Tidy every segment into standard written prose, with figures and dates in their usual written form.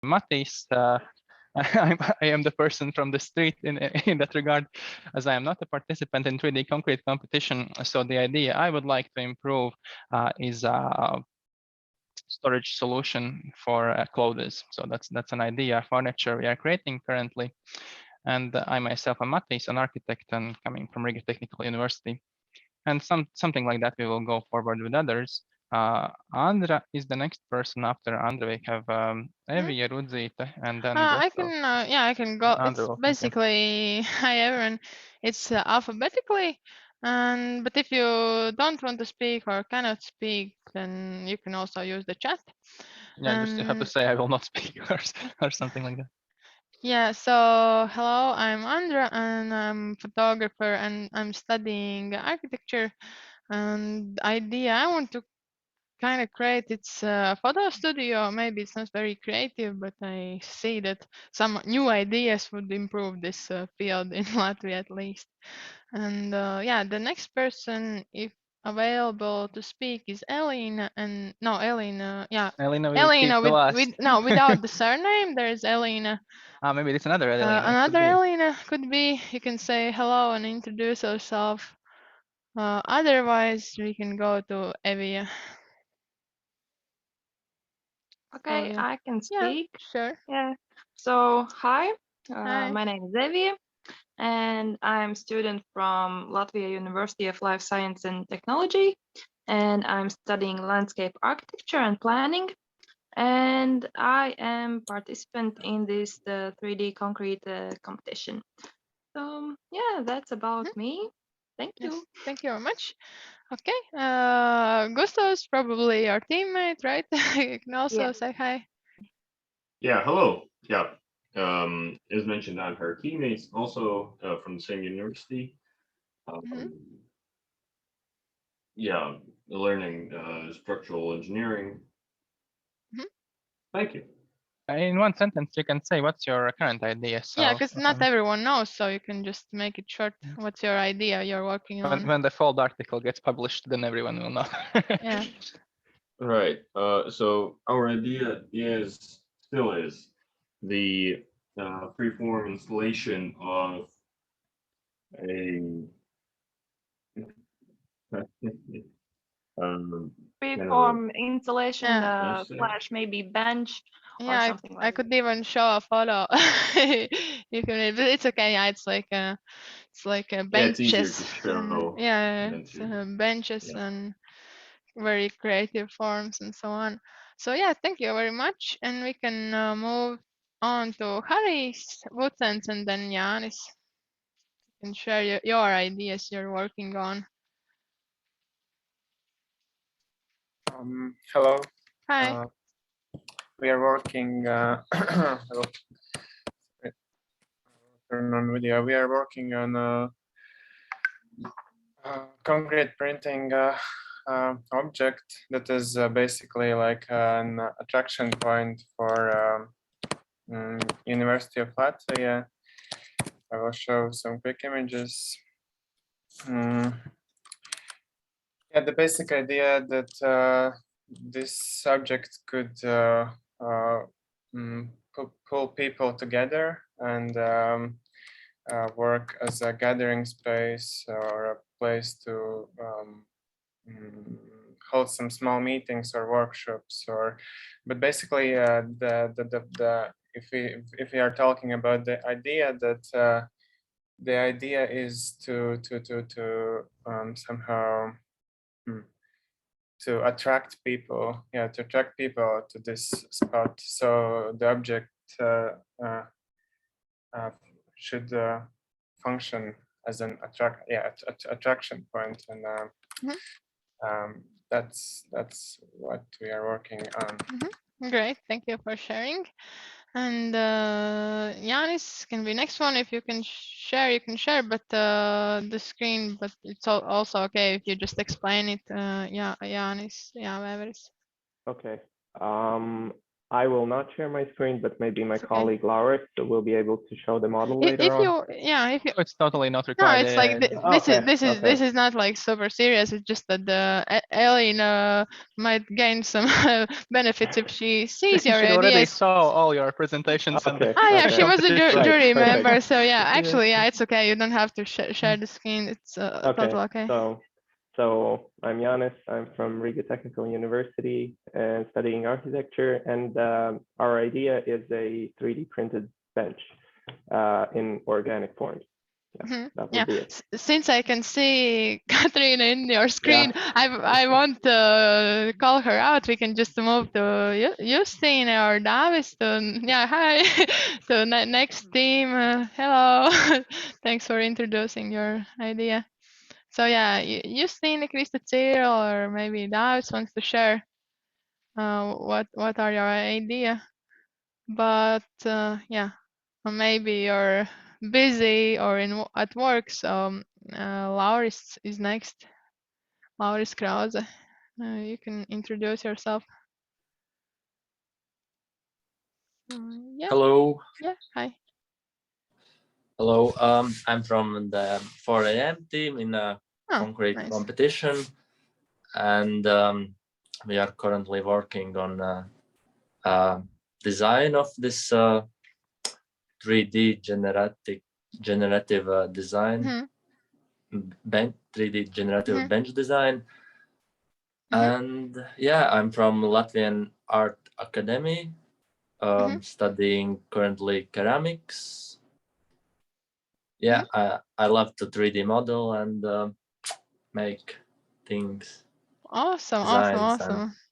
Matis. I am the person from the street in that regard, as I am not a participant in 3D concrete competition. So the idea I would like to improve is a storage solution for clothes. So that's an idea, furniture we are creating currently. And I myself am Matis, an architect and coming from Riga Technical University. And something like that we will go forward with others. Andra is the next person. After Andra we have Evi Rudzita, and then I Gustav. can, yeah, I can go. Andra It's will continue. basically, hi everyone. It's alphabetically, and but if you don't want to speak or cannot speak, then you can also use the chat. Yeah, just you have to say I will not speak or something like that. Yeah, so hello, I'm Andra and I'm photographer and I'm studying architecture. And the idea I want to kind of create it's a photo studio. Maybe it's not very creative, but I see that some new ideas would improve this field in Latvia at least. And yeah, the next person, if available to speak, is Elīna. And no, Elīna, yeah, Elīna will keep Elīna the last. with no without the surname. There's Elīna. Maybe it's another Elīna. Another Elīna could be. You can say hello and introduce yourself. Otherwise, we can go to Evia. Okay, yeah. I can Yeah, speak. sure. Yeah. So, hi, Hi. my name is Evie, and I'm student from Latvia University of Life Science and Technology, and I'm studying landscape architecture and planning. And I am participant in this 3D concrete competition. So yeah, that's about me. Thank Yes, you. thank you very much. Okay, Gustav's probably our teammate, right? You can also Yeah. say hi. Yeah, hello. Yeah. As mentioned, I'm her teammates, also from the same university. Yeah, learning structural engineering. Mhm. Thank you. In one sentence, you can say what's your current idea. So Yeah, because not everyone knows, so you can just make it short. What's your idea you're working on? when the full article gets published, then everyone will know. Yeah. Right. So our idea still is the freeform installation of a Freeform installation Yeah. slash maybe bench or Yeah, something I like could even show a photo. You can, but it's okay. Yeah, it's like a Yeah, it's easier to benches. show Yeah, than it's to. benches Yeah. and very creative forms and so on. So yeah, thank you very much, and we can move on to Harry's Wutsens and then Yanis. You can share your ideas you're working on. Hello. Hi. We are working. Turn on video. We are working on concrete printing object that is basically like an attraction point for University of Latvia. I will show some quick images. Yeah, the basic idea that this subject could pull people together and work as a gathering space or a place to hold some small meetings or workshops. But basically, if we are talking about the idea that the idea is to somehow to attract people, to attract people to this spot. So the object should function as an attraction point, and that's what we are working on. Great, thank you for sharing. And Yanis can be next one. If you can share, you can share, but the screen. But it's also okay if you just explain it. Yeah, Yanis. Yeah, whatever it is. Okay. I will not share my screen, but maybe my It's okay. colleague Laura will be able to show the model later If on. you, yeah, if you, It's totally not no, required. it's like Okay, this is not like super serious. It's just that the Elīna might gain some benefits if she sees your She already ideas. saw all your presentations. And Okay, Ah, yeah, okay. she was a competition. Right, jury perfect. member, so yeah, Yeah. actually, yeah, it's okay. You don't have to share the screen. It's Okay, totally okay. so I'm Yanis. I'm from Riga Technical University and studying architecture. And our idea is a 3D printed bench in organic forms. Yeah, that would be it. Since I can see Katrina in your screen, I want to call her out. We can just move to Justine or Davis. Yeah, hi. So next team. Hello. Thanks for introducing your idea. So yeah, Justine, Krista Cyril, or maybe Davis wants to share what are your idea. But yeah, or maybe you're busy or at work. So Lauris is next. Lauris Krause. You can introduce yourself. Yeah. Hello. Yeah. Hi. Hello. I'm from the 4 a.m. team in a concrete nice. competition, and we are currently working on design of this 3D generative design, 3D generative bench design. And yeah, I'm from Latvian Art Academy, studying currently ceramics. Yeah, I love to 3D model and make things. Awesome.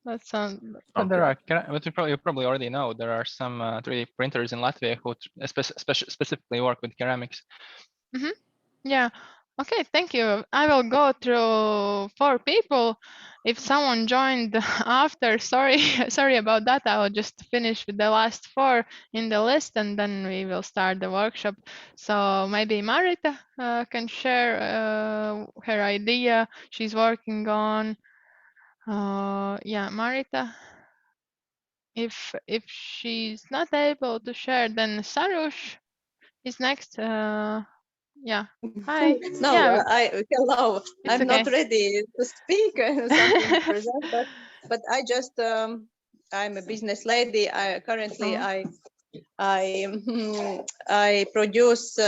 That sounds. And there are, but you probably already know, there are some 3D printers in Latvia who specifically work with ceramics. Yeah. Okay, thank you. I will go through 4 people. If someone joined after, sorry about that. I will just finish with the last 4 in the list, and then we will start the workshop. So maybe Marita can share her idea she's working on. Yeah, Marita. If she's not able to share, then Sarush is next. Yeah. Hi. No, yeah. Hello. I'm okay. not ready to speak something to present, but I just I'm a business lady. Currently I produce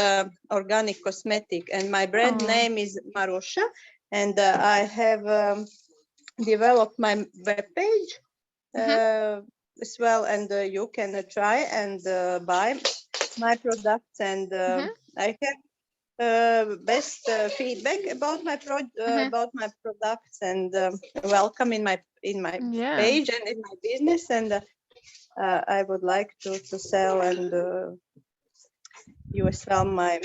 organic cosmetic, and my brand name is Marusha, and I have developed my webpage as well, and you can try and buy my products, and I have best feedback about my about my products, and welcome in my page and in my business, and I would like to sell and you as well my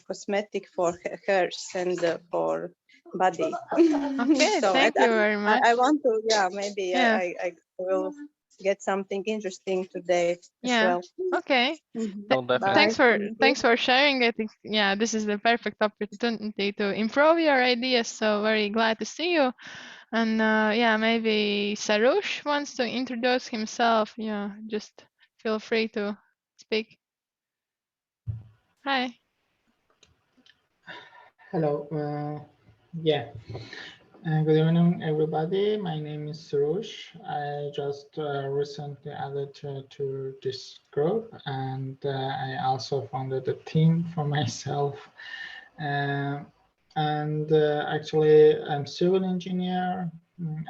cosmetic for hairs and for body. Okay, so thank you very much. I want to maybe I will get something interesting today as well. Okay. Thanks for sharing it. Yeah, this is the perfect opportunity to improve your ideas. So very glad to see you. And yeah, maybe Sarush wants to introduce himself. Yeah, just feel free to speak. Hi. Hello. Yeah. Good evening, everybody. My name is Sarush. I just recently added to this group, and I also founded a team for myself. Actually, I'm civil engineer.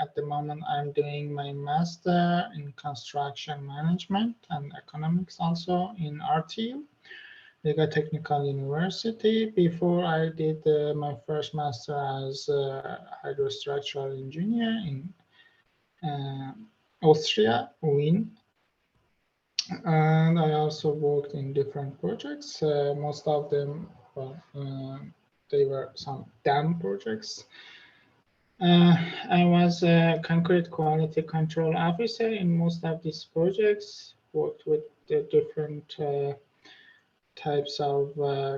At the moment, I'm doing my master in construction management and economics, also in RTU. Riga Technical University. Before I did my first master as a hydrostructural engineer in Austria, Wien. And I also worked in different projects. Most of them, they were some dam projects. I was a concrete quality control officer in most of these projects, worked with the different types of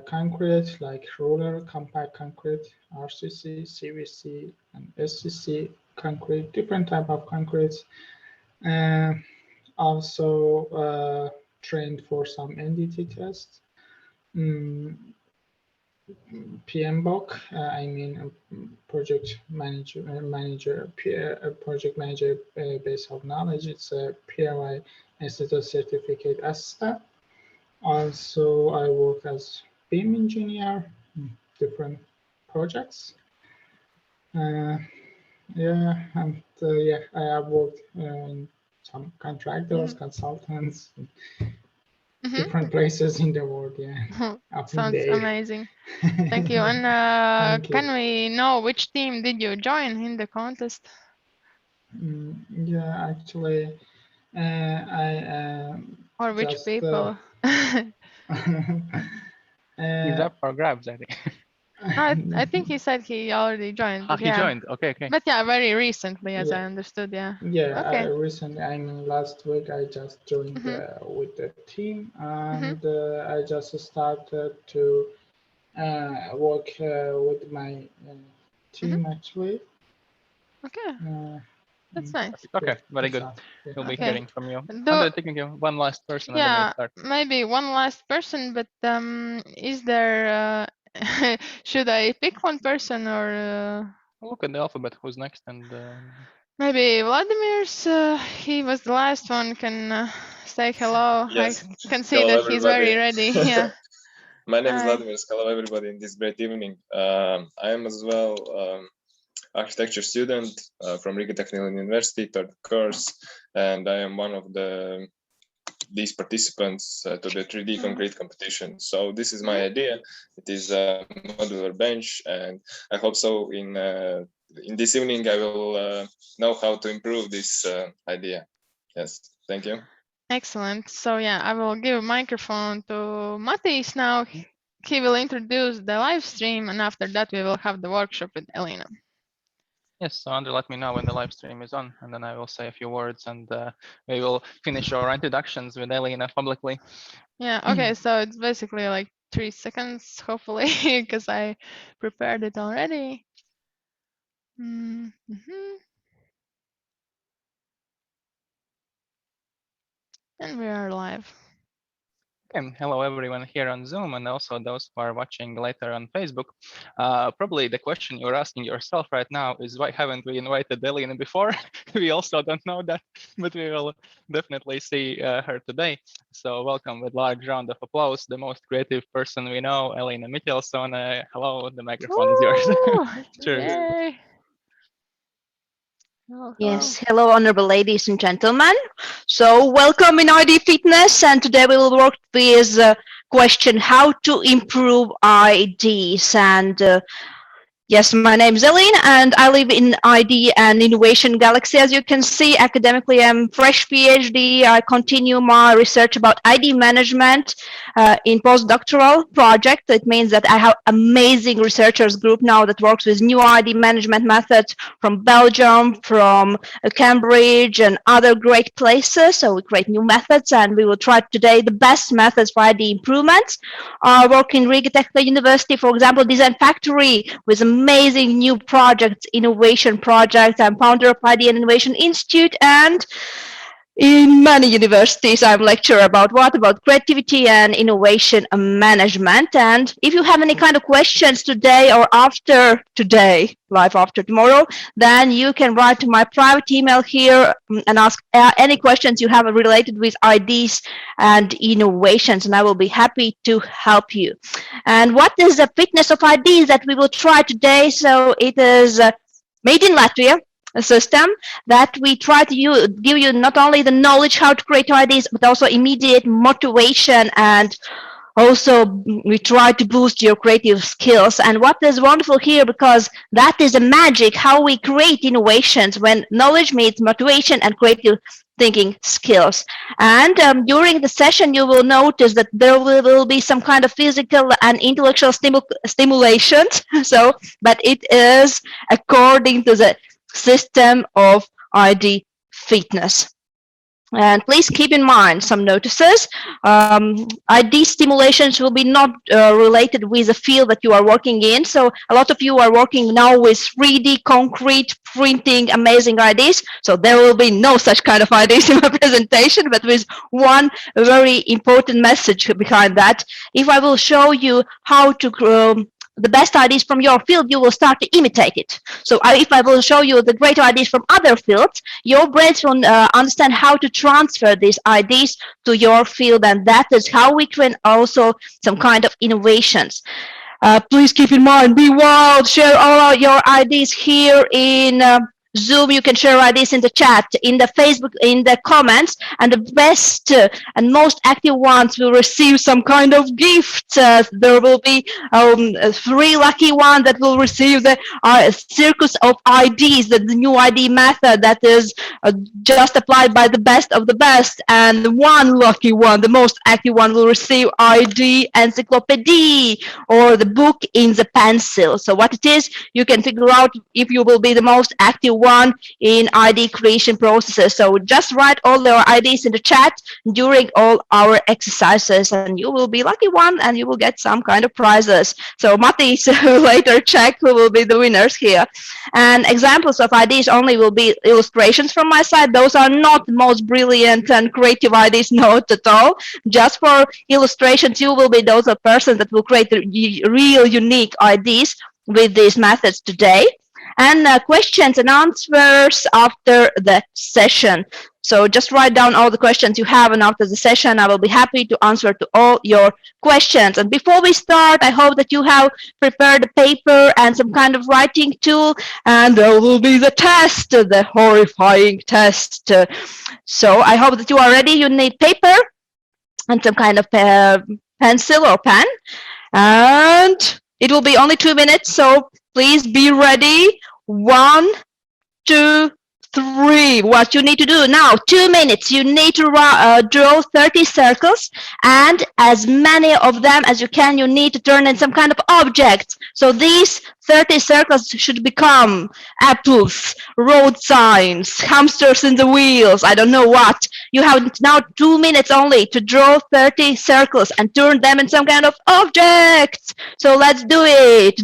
concrete, like roller, compact concrete, RCC, CVC, and SCC concrete, different type of concretes. Also trained for some NDT tests. PMBOK, I mean project manager, project manager base of knowledge. It's a PMI Institute certificate ASTA. Also, I work as BIM engineer, different projects. Yeah, and yeah, I have worked in some contractors, consultants, different places in the world. Yeah, up in Sounds the air. amazing. Thank you. And Thank you. can we know which team did you join in the contest? Yeah, actually, I Or which just, people? He's up for grabs, I think. I think he said he already joined. But He yeah. joined. Okay. But yeah, very recently, as Yeah. I understood. Yeah. Yeah, Okay. I mean, last week I just joined with the team, and I just started to work with my team actually. Okay. That's nice. Okay, very good. Yeah. We'll be Okay. hearing from you. I'm taking you one last person and then Yeah, we start. maybe one last person, but is there should I pick one person or Look at the alphabet. Who's next? And maybe Vladimir's? He was the last one. Can say hello. Yes. I can see Hello, that he's very everybody. ready. Yeah. My name is Hi. Vladimir. Hello, everybody, in this great evening. I am as well architecture student from Riga Technical University, third course, and I am one of these participants to the 3D concrete competition. So this is my idea. It is a modular bench, and I hope so in this evening I will know how to improve this idea. Yes, thank you. Excellent. So yeah, I will give a microphone to Matis now. He will introduce the live stream, and after that we will have the workshop with Elīna. yes, so Andrew, let me know when the live stream is on, and then I will say a few words, and we will finish our introductions with Elīna publicly. Yeah, okay, so it's basically like 3 seconds, hopefully, because I prepared it already. And we are live. Okay, hello everyone here on Zoom, and also those who are watching later on Facebook. Probably the question you're asking yourself right now is, why haven't we invited Elīna before? We also don't know that, but we will definitely see her today. So welcome with large round of applause, the most creative person we know, Elīna Miķelsone. Hello, the microphone is yours. Cheers. Yay. Hello, Yes, hello, honorable ladies and gentlemen. So welcome in ID Fitness, and today we will work with the question how to improve IDs. And yes, my name is Elīna, and I live in ID and Innovation Galaxy. As you can see, academically, I'm fresh PhD. I continue my research about ID management in postdoctoral project. It means that I have amazing researchers group now that works with new ID management methods from Belgium, from Cambridge, and other great places. So we create new methods, and we will try today the best methods for ID improvements. I work in Riga Technical University, for example, Design Factory with amazing new projects, innovation projects. I'm founder of ID and Innovation Institute, and in many universities I'm lecturer about creativity and innovation management. And if you have any kind of questions today or after today, live after tomorrow, then you can write to my private email here and ask any questions you have related with IDs and innovations, and I will be happy to help you. And what is the fitness of IDs that we will try today? So it is made in Latvia, a system that we try to give you not only the knowledge how to create IDs, but also immediate motivation, and also we try to boost your creative skills. And what is wonderful here, because that is the magic, how we create innovations when knowledge meets motivation and creative thinking skills. And during the session, you will notice that there will be some kind of physical and intellectual stimulations. So, but it is according to the system of ID Fitness. And please keep in mind some notices. ID stimulations will be not related with the field that you are working in. So a lot of you are working now with 3D concrete printing amazing IDs. So there will be no such kind of IDs in my presentation, but with one very important message behind that. If I will show you how to the best ideas from your field, you will start to imitate it. So if I will show you the great ideas from other fields, your brains will understand how to transfer these ideas to your field, and that is how we can also some kind of innovations. Please keep in mind, be wild, share all your ideas here in Zoom. You can share ideas in the chat, in the Facebook, in the comments, and the best and most active ones will receive some kind of gift. There will be 3 lucky ones that will receive the circus of IDs, the new ID method that is just applied by the best of the best, and 1 lucky one, the most active one, will receive ID encyclopedia, or the book in the pencil. So what it is, you can figure out if you will be the most active one in ID creation processes. So just write all your IDs in the chat during all our exercises, and you will be lucky one, and you will get some kind of prizes. So Matis later check who will be the winners here. And examples of IDs only will be illustrations from my side. Those are not the most brilliant and creative IDs, not at all. Just for illustrations, you will be those persons that will create real unique IDs with these methods today. And questions and answers after the session. So just write down all the questions you have, and after the session, I will be happy to answer to all your questions. And before we start, I hope that you have prepared a paper and some kind of writing tool, and there will be the test, the horrifying test. So I hope that you are ready. You need paper and some kind of pencil or pen, and it will be only 2 minutes, so please be ready. 1, 2, 3. What you need to do now, 2 minutes, you need to draw 30 circles, and as many of them as you can, you need to turn in some kind of object. So these 30 circles should become apples, road signs, hamsters in the wheels, I don't know what. You have now 2 minutes only to draw 30 circles and turn them in some kind of object. So let's do it.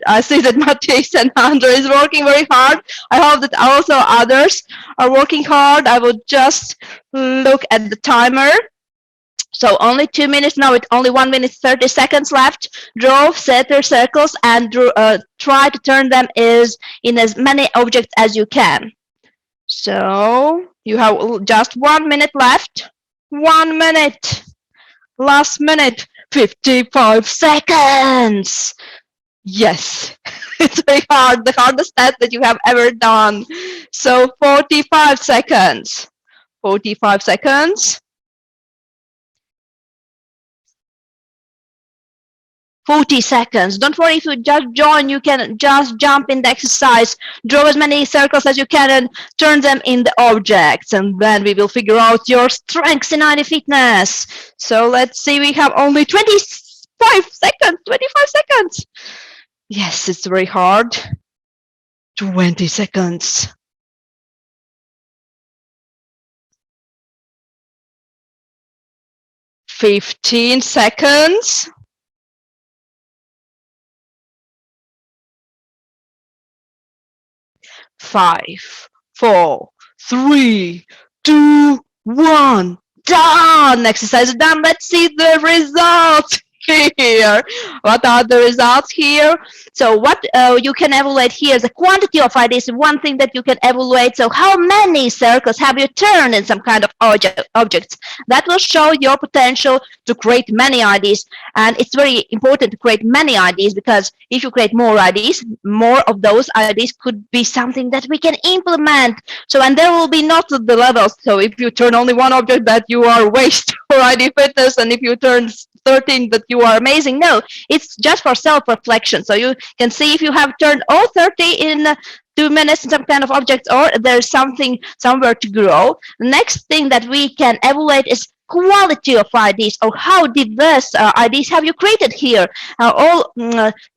I see that Matthias and Andra is working very hard. I hope that also others are working hard. I will just look at the timer. So only 2 minutes now, with only 1 minute 30 seconds left. Draw 30 circles and try to turn them in as many objects as you can. So you have just 1 minute left. 1 minute. Last minute. 55 seconds. Yes, it's very hard, the hardest test that you have ever done. So 45 seconds. 45 seconds. 40 seconds. Don't worry if you just join, you can just jump in the exercise, draw as many circles as you can and turn them in the objects, and then we will figure out your strengths in ID fitness. So let's see, we have only 25 seconds, 25 seconds. Yes, it's very hard. 20 seconds. 15 seconds. 5, 4, 3, 2, 1. Done. Exercise is done. Let's see the results here. What are the results here? So what you can evaluate here, the quantity of ideas, one thing that you can evaluate. So how many circles have you turned in some kind of objects? That will show your potential to create many ideas. And it's very important to create many ideas, because if you create more ideas, more of those ideas could be something that we can implement. So, and there will be not the levels. So if you turn only one object, that you are waste for ID fitness, and if you turn 13 that you are amazing. No, it's just for self-reflection. So you can see if you have turned all 30 in 2 minutes in some kind of object, or there's something somewhere to grow. The next thing that we can evaluate is quality of ideas, or how diverse ideas have you created here.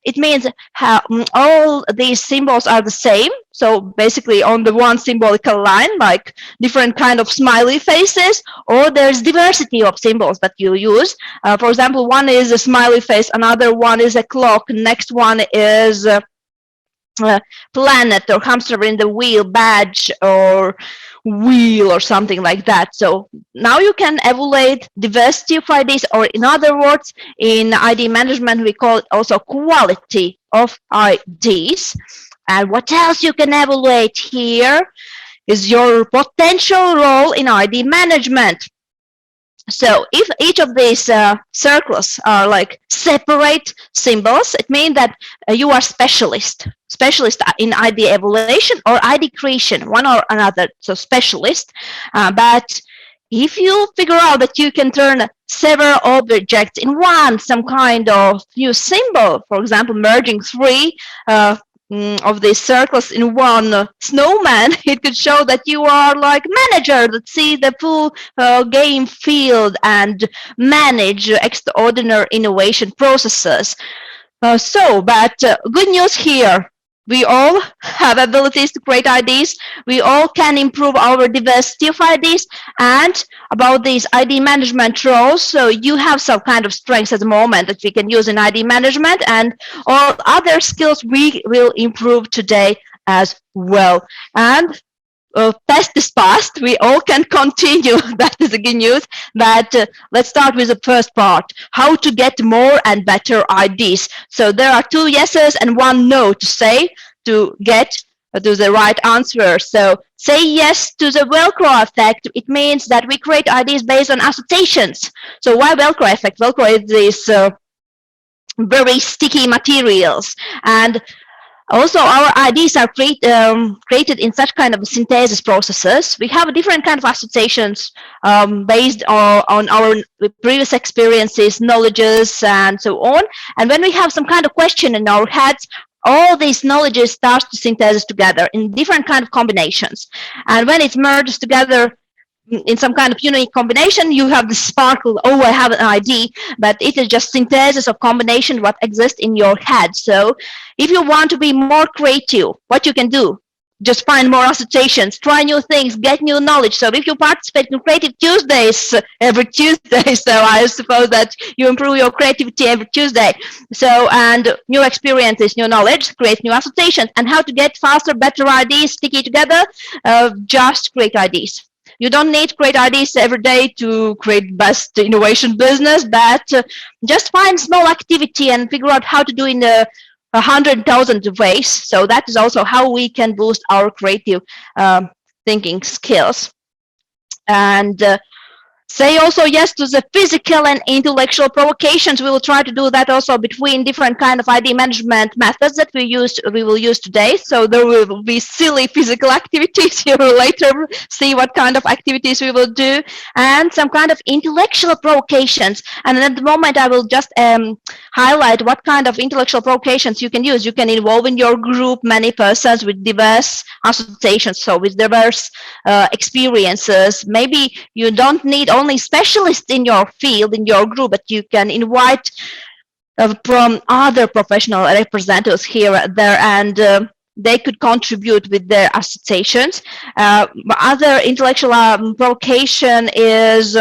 It means how all these symbols are the same. So basically on the one symbolical line, like different kind of smiley faces, or there's diversity of symbols that you use. For example, one is a smiley face, another one is a clock, next one is planet or hamster in the wheel, badge or wheel or something like that. So now you can evaluate diversity of ideas, or in other words, in ID management, we call it also quality of ideas. And what else you can evaluate here is your potential role in ID management. So if each of these circles are like separate symbols, it means that you are specialist in ID evaluation or ID creation, one or another, so specialist. But if you figure out that you can turn several objects in one, some kind of new symbol, for example, merging three of these circles in one snowman, it could show that you are like manager that see the full game field and manage extraordinary innovation processes. But good news here. We all have abilities to create ideas. We all can improve our diversity of ideas. And about these ID management roles, so you have some kind of strengths at the moment that we can use in ID management, and all other skills we will improve today as well. And past is past, we all can continue. That is the good news. But let's start with the first part, how to get more and better ideas. So there are 2 yeses and 1 no to say to get to the right answer. So say yes to the Velcro effect. It means that we create ideas based on associations. So why Velcro effect? Velcro is this very sticky materials, and also, our ideas are created in such kind of synthesis processes. We have different kind of associations based on our previous experiences, knowledges, and so on. And when we have some kind of question in our heads, all these knowledges start to synthesize together in different kind of combinations. And when it merges together in some kind of unique combination, you have the sparkle, oh, I have an idea, but it is just synthesis of combination what exists in your head. So if you want to be more creative, what you can do, just find more associations, try new things, get new knowledge. So if you participate in Creative Tuesdays every Tuesday, so I suppose that you improve your creativity every Tuesday. So, and new experiences, new knowledge, create new associations, and how to get faster, better ideas sticky together, just create ideas. You don't need great ideas every day to create best innovation business, but just find small activity and figure out how to do in 100,000 ways. So that is also how we can boost our creative thinking skills. And say also yes to the physical and intellectual provocations. We will try to do that also between different kind of ID management methods that we will use today. So there will be silly physical activities. You will later see what kind of activities we will do, and some kind of intellectual provocations. And at the moment, I will just highlight what kind of intellectual provocations you can use. You can involve in your group many persons with diverse associations, so with diverse experiences. Maybe you don't need only specialists in your field, in your group, but you can invite from other professional representatives here, there, and they could contribute with their associations. Other intellectual provocation is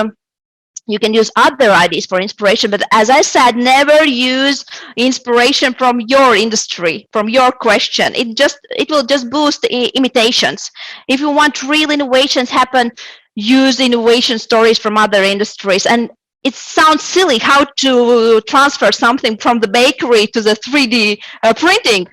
you can use other ideas for inspiration, but as I said, never use inspiration from your industry, from your question. It will just boost imitations. If you want real innovations happen, use innovation stories from other industries. And it sounds silly how to transfer something from the bakery to the 3D printing.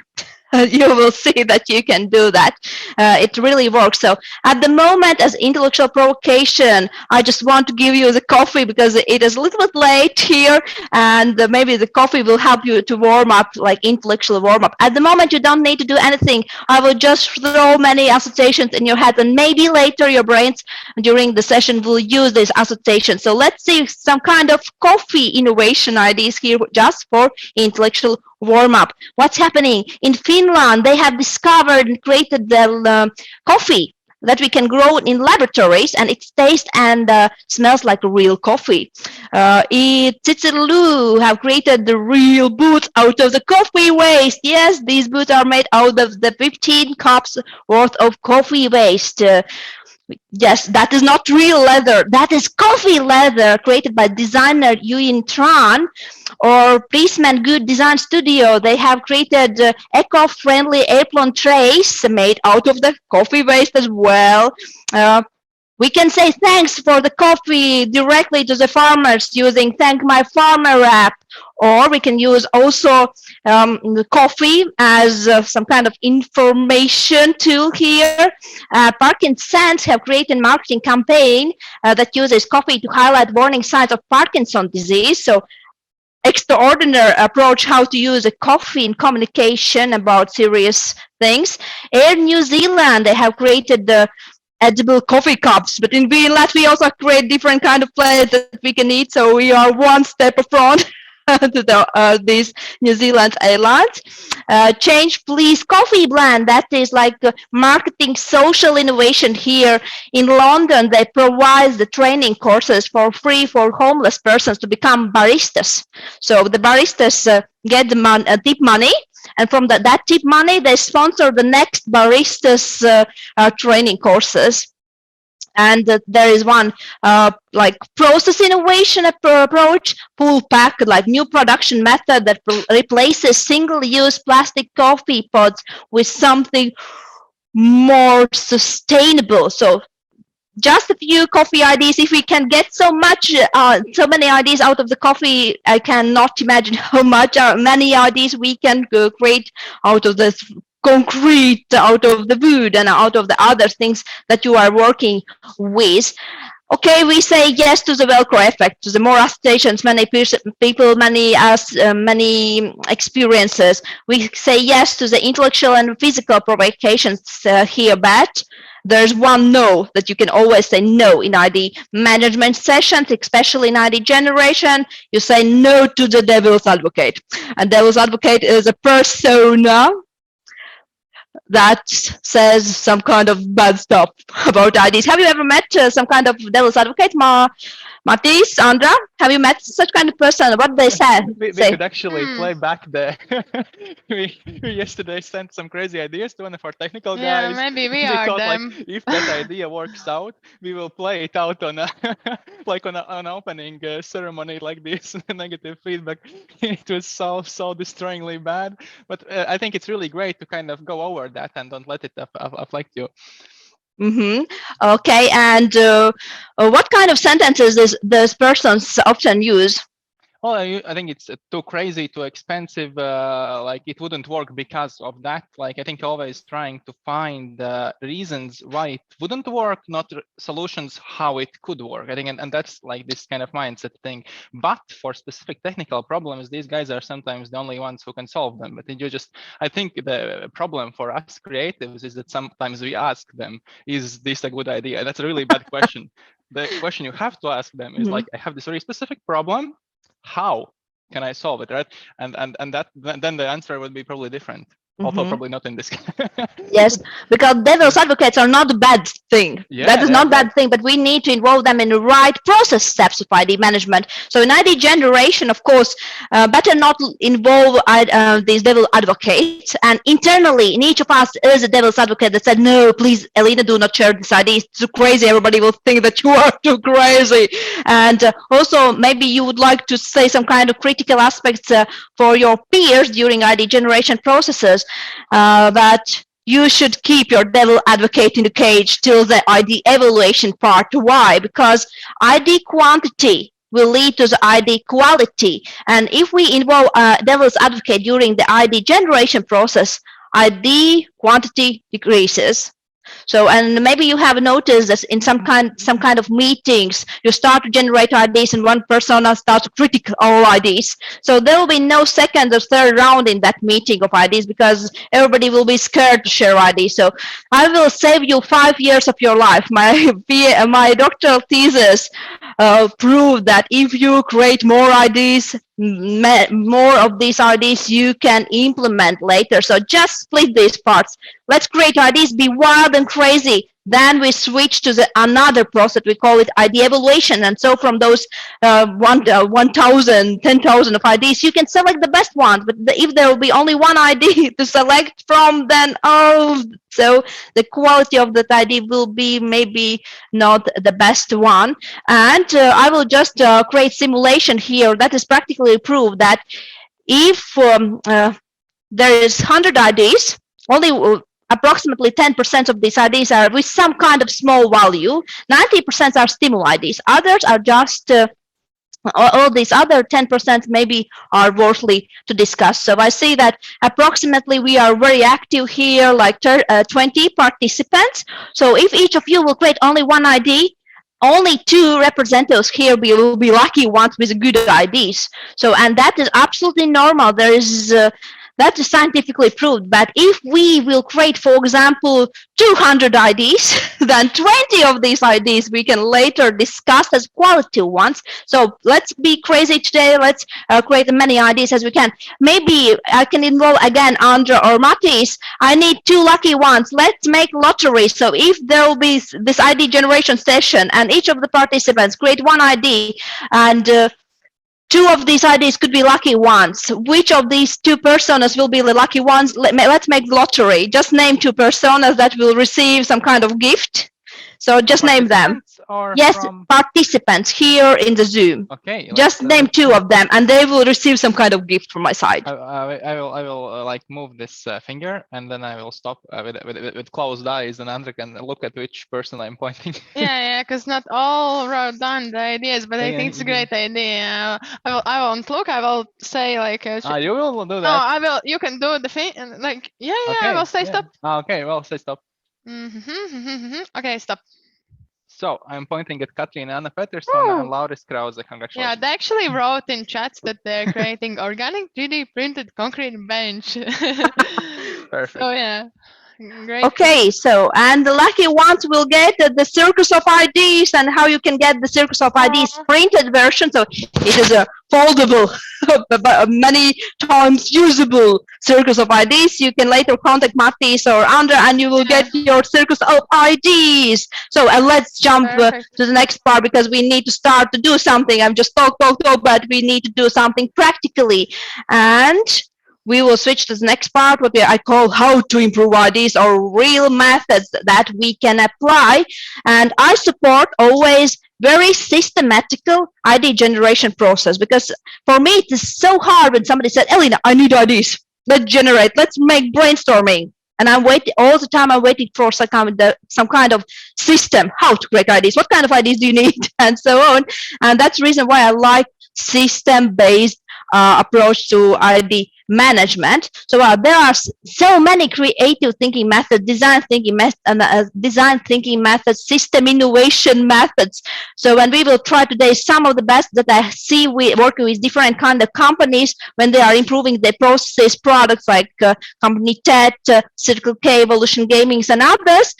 You will see that you can do that. It really works. So at the moment, as intellectual provocation, I just want to give you the coffee because it is a little bit late here, and maybe the coffee will help you to warm up, like intellectual warm up. At the moment, you don't need to do anything. I will just throw many associations in your head, and maybe later your brains during the session will use these associations. So let's see some kind of coffee innovation ideas here just for intellectual warm up. What's happening in Finland? They have discovered and created the coffee that we can grow in laboratories, and it tastes and smells like real coffee. Cicero have created the real boots out of the coffee waste. Yes, these boots are made out of the 15 cups worth of coffee waste. Yes, that is not real leather. That is coffee leather created by designer Yuin Tran or Priestman Good Design Studio. They have created eco-friendly apron trays made out of the coffee waste as well. We can say thanks for the coffee directly to the farmers using Thank My Farmer app, or we can use also the coffee as some kind of information tool here. Parkinson's have created a marketing campaign that uses coffee to highlight warning signs of Parkinson's disease. So extraordinary approach how to use a coffee in communication about serious things. Air New Zealand, they have created the edible coffee cups, but in Greenland we also create different kind of plates that we can eat, so we are one step in front to these New Zealand Airlines. Change Please Coffee Blend, that is like marketing social innovation here in London. They provide the training courses for free for homeless persons to become baristas. So the baristas get the tip money, and from that tip money they sponsor the next baristas training courses. And there is one like process innovation approach, full pack, like new production method that replaces single-use plastic coffee pods with something more sustainable. So just a few coffee ideas. If we can get so many ideas out of the coffee, I cannot imagine how many ideas we can create out of this concrete, out of the wood, and out of the other things that you are working with. Okay, we say yes to the Velcro effect, to the more stations, many people, many experiences. We say yes to the intellectual and physical provocations here, but there's one no that you can always say no in ID management sessions, especially in ID generation. You say no to the devil's advocate. And devil's advocate is a persona that says some kind of bad stuff about IDs. Have you ever met some kind of devil's advocate? Matis, Andra, have you met such kind of person? What they said? We could actually play back the. we yesterday sent some crazy ideas to one of our technical guys. Yeah, maybe we are thought, them. like, if that idea works out, we will play it out on a like on an opening ceremony like this. Negative feedback. It was so destroyingly bad. But I think it's really great to kind of go over that and don't let it affect you. Okay, and what kind of sentences those persons often use? Well, I think it's too crazy, too expensive. Like it wouldn't work because of that. Like I think always trying to find reasons why it wouldn't work, not solutions how it could work. I think, and that's like this kind of mindset thing. But for specific technical problems, these guys are sometimes the only ones who can solve them. But I think the problem for us creatives is that sometimes we ask them, "Is this a good idea?" That's a really bad question. The question you have to ask them is like, "I have this very specific problem. How can I solve it?" Right? And then the answer would be probably different. Although probably not in this case. Yes, because devil's advocates are not a bad thing. Yeah, that is not a bad thing, but we need to involve them in the right process steps of ID management. So in ID generation, of course, better not involve these devil advocates. And internally, in each of us is a devil's advocate that said, "No, please, Elīna, do not share this ID. It's too crazy. Everybody will think that you are too crazy." And also, maybe you would like to say some kind of critical aspects for your peers during ID generation processes. That you should keep your devil advocate in the cage till the ID evaluation part. Why? Because ID quantity will lead to the ID quality. And if we involve devil's advocate during the ID generation process, ID quantity decreases. So, and maybe you have noticed that in some kind of meetings, you start to generate IDs and one persona starts to critique all IDs. So there will be no second or third round in that meeting of IDs because everybody will be scared to share IDs. So I will save you 5 years of your life. My doctoral thesis proved that if you create more IDs, more of these IDs you can implement later. So just split these parts. Let's create IDs, be wild and crazy. Then we switch to another process. We call it idea evaluation. And so from those 1,000, 10,000 of ideas, you can select the best one. But if there will be only one idea to select from, then so the quality of that idea will be maybe not the best one. And I will just create simulation here that is practically proved that if there is 100 ideas, only approximately 10% of these ideas are with some kind of small value. 90% are stimuli ideas. Others are just all these other 10% maybe are worthy to discuss. So I see that approximately we are very active here, like 20 participants. So if each of you will create only one idea, only 2 representatives here will be lucky ones with good ideas. So, and that is absolutely normal. There is that is scientifically proved. But if we will create, for example, 200 ideas, then 20 of these ideas we can later discuss as quality ones. So let's be crazy today. Let's create as many ideas as we can. Maybe I can involve again Andra or Matis. I need 2 lucky ones. Let's make lottery. So if there will be this idea generation session and each of the participants create one idea, and 2 of these ideas could be lucky ones. Which of these 2 personas will be the lucky ones? Let's make lottery. Just name 2 personas that will receive some kind of gift. So just name them. Yes, participants here in the Zoom. Okay. Just name 2 of them, and they will receive some kind of gift from my side. I will like move this finger, and then I will stop with closed eyes, and Andra can look at which person I'm pointing. Yeah, because not all wrote down the ideas, but I think it's a great idea. I won't look. I will say like. You will do that. No, I will. You can do the thing, and like okay, I will say stop. Okay, well, say stop. Okay, stop. So I'm pointing at Katrina Anna Pettersson and Lauris Krause. Congratulations. Yeah, they actually wrote in chats that they're creating organic 3D printed concrete bench. Perfect. So yeah. Great. Okay, so and the lucky ones will get the Circus of IDs, and how you can get the Circus of IDs printed version. So it is a foldable, many times usable Circus of IDs. You can later contact Matis or Andra, and you will get your Circus of IDs. So let's jump to the next part, because we need to start to do something. I'm just talk, but we need to do something practically. And we will switch to the next part, what I call how to improve ideas, or real methods that we can apply. And I support always very systematical idea generation process, because for me it is so hard when somebody said, Elīna, I need ideas. Let's generate, let's make brainstorming. And I'm waiting all the time. I'm waiting for some kind of system, how to create ideas, what kind of ideas do you need, and so on. And that's the reason why I like system-based approach to idea management. So there are so many creative thinking methods, design thinking methods, system innovation methods. So when we will try today some of the best that I see working with different kind of companies when they are improving their processes, products like company TED, Circle K, Evolution Gaming, and others.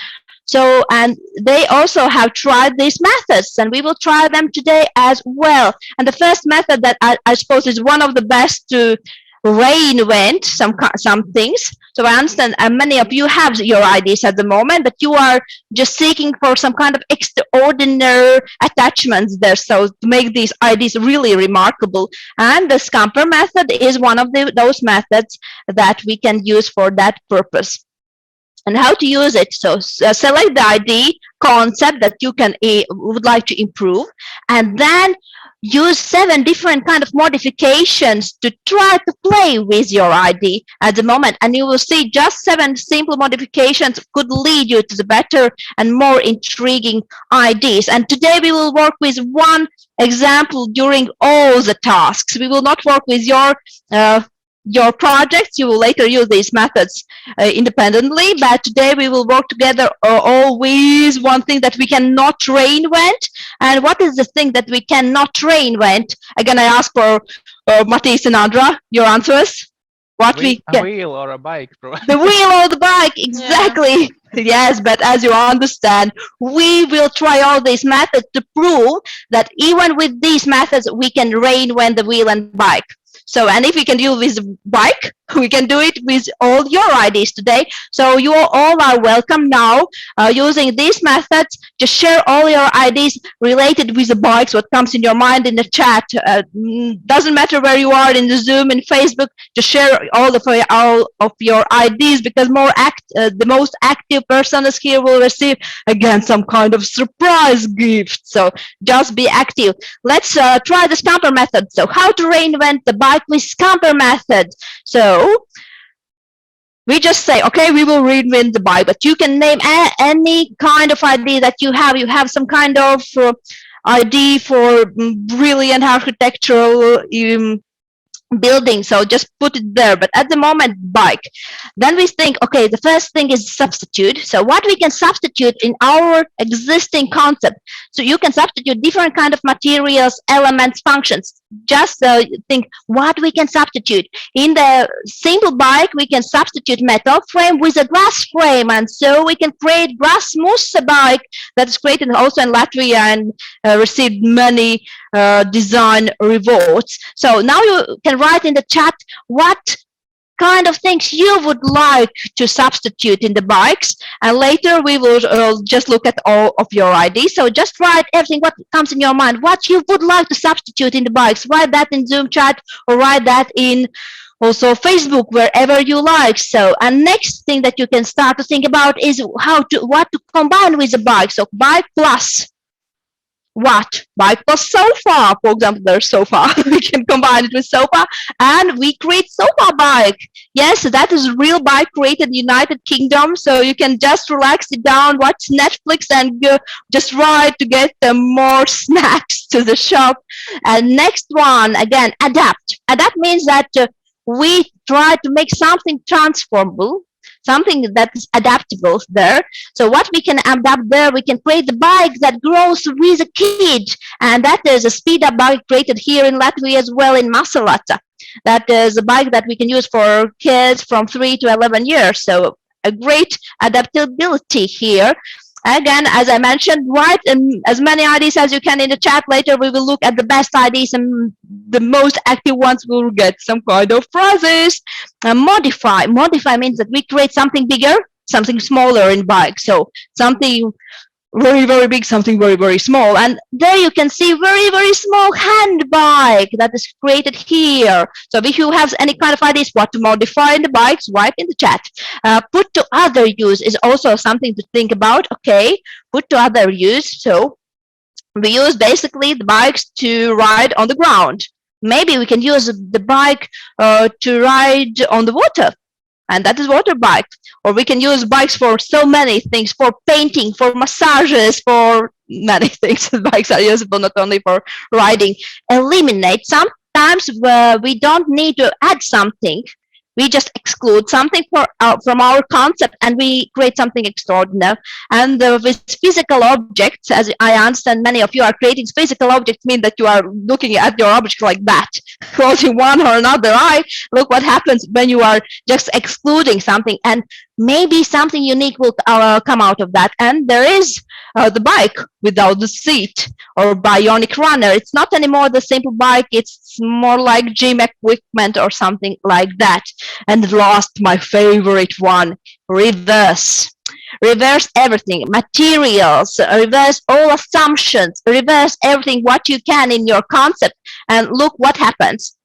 So, and they also have tried these methods, and we will try them today as well. And the first method that I suppose is one of the best to reinvent some things. So I understand many of you have your ideas at the moment, but you are just seeking for some kind of extraordinary attachments there, so to make these ideas really remarkable. And the Scamper method is one of those methods that we can use for that purpose. And how to use it? So select the idea concept that you would like to improve, and then use 7 different kind of modifications to try to play with your idea at the moment. And you will see just 7 simple modifications could lead you to the better and more intriguing ideas. And today we will work with one example during all the tasks. We will not work with your projects. You will later use these methods independently, but today we will work together always one thing that we cannot reinvent. And what is the thing that we cannot reinvent? Again, I ask for Matis and Andra your answers. What a wheel or a bike? The wheel or the bike, exactly. Yeah. Yes, but as you understand, we will try all these methods to prove that even with these methods we can reinvent the wheel and bike. So, and if we can deal with the bike, we can do it with all your ideas today. So you all are welcome now using these methods. Just share all your ideas related with the bikes, what comes in your mind in the chat. Doesn't matter where you are in the Zoom, in Facebook, just share all of your ideas, because the most active person is here will receive again some kind of surprise gift. So just be active. Let's try the scamper method. So how to reinvent the bike with scamper method. So we just say, okay, we will reinvent the bike, but you can name any kind of idea that you have. You have some kind of idea for brilliant architectural building, so just put it there. But at the moment, bike. Then we think, okay, the first thing is substitute. So what we can substitute in our existing concept. So you can substitute different kind of materials, elements, functions. Just think what we can substitute. In the simple bike, we can substitute metal frame with a glass frame, and so we can create glass mousse bike that is created also in Latvia and received many design rewards. So now you can write in the chat what kind of things you would like to substitute in the bikes, and later we will just look at all of your ideas. So just write everything what comes in your mind, what you would like to substitute in the bikes. Write that in Zoom chat, or write that in also Facebook, wherever you like. So, and next thing that you can start to think about is what to combine with the bike. So bike plus what? Bike plus sofa, for example. There's sofa. We can combine it with sofa, and we create sofa bike. Yes, that is real bike created in the United Kingdom. So you can just relax it down, watch Netflix, and just ride to get more snacks to the shop. And next one, again, adapt. Adapt means that we try to make something transformable, something that is adaptable there. So what we can adapt there, we can create the bike that grows with a kid. And that is a speed up bike created here in Latvia as well, in Masalata. That is a bike that we can use for kids from 3 to 11 years. So a great adaptability here. Again, as I mentioned, write as many ideas as you can in the chat. Later we will look at the best ideas, and the most active ones will get some kind of prizes. Modify. Modify means that we create something bigger, something smaller in bike. So something very, very big, something very, very small. And there you can see very, very small hand bike that is created here. So if you have any kind of ideas what to modify in the bikes, write in the chat. Put to other use is also something to think about. Okay, put to other use. So we use basically the bikes to ride on the ground. Maybe we can use the bike to ride on the water, and that is water bike. Or we can use bikes for so many things, for painting, for massages, for many things. Bikes are usable not only for riding. Eliminate. Sometimes we don't need to add something. We just exclude something from our concept, and we create something extraordinary. And with physical objects, as I understand many of you are creating physical objects, mean that you are looking at your object like that, closing one or another eye. Look what happens when you are just excluding something, and maybe something unique will come out of that. And there is the bike without the seat, or bionic runner. It's not anymore the simple bike, it's more like gym equipment or something like that. And last, my favorite one, reverse. Reverse everything, materials, reverse all assumptions, reverse everything what you can in your concept, and look what happens.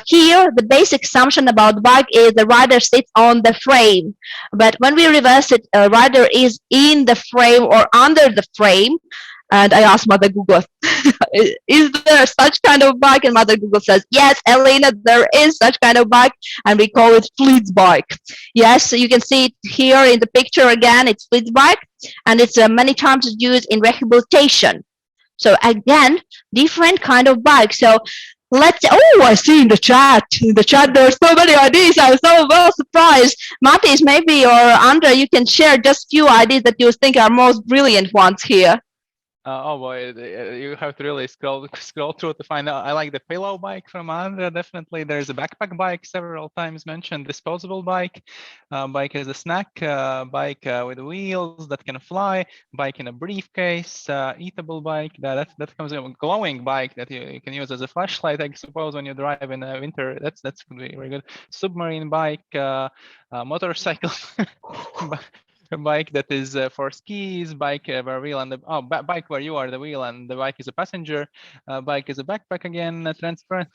Here, the basic assumption about bike is the rider sits on the frame. But when we reverse it, a rider is in the frame or under the frame. And I asked Mother Google, is there such kind of bike? And Mother Google says, yes, Elīna, there is such kind of bike, and we call it Fleets bike. Yes, so you can see it here in the picture again, it's Fleets bike, and it's many times used in rehabilitation. So again, different kind of bike. So let's, oh, I see in the chat there are so many ideas. I'm so well surprised. Matis, maybe, or Andrea, you can share just few ideas that you think are most brilliant ones here. Oh boy, you have to really scroll through to find out. I like the pillow bike from Andrea. Definitely, there's a backpack bike several times mentioned. Disposable bike, bike as a snack, bike with wheels that can fly, bike in a briefcase, eatable bike. That comes in a glowing bike that you can use as a flashlight, I suppose, when you drive in winter. That's could be very good. Submarine bike, motorcycle. A bike that is for skis, bike where wheel and the bike where you are the wheel and the bike is a passenger, bike is a backpack again, transparent.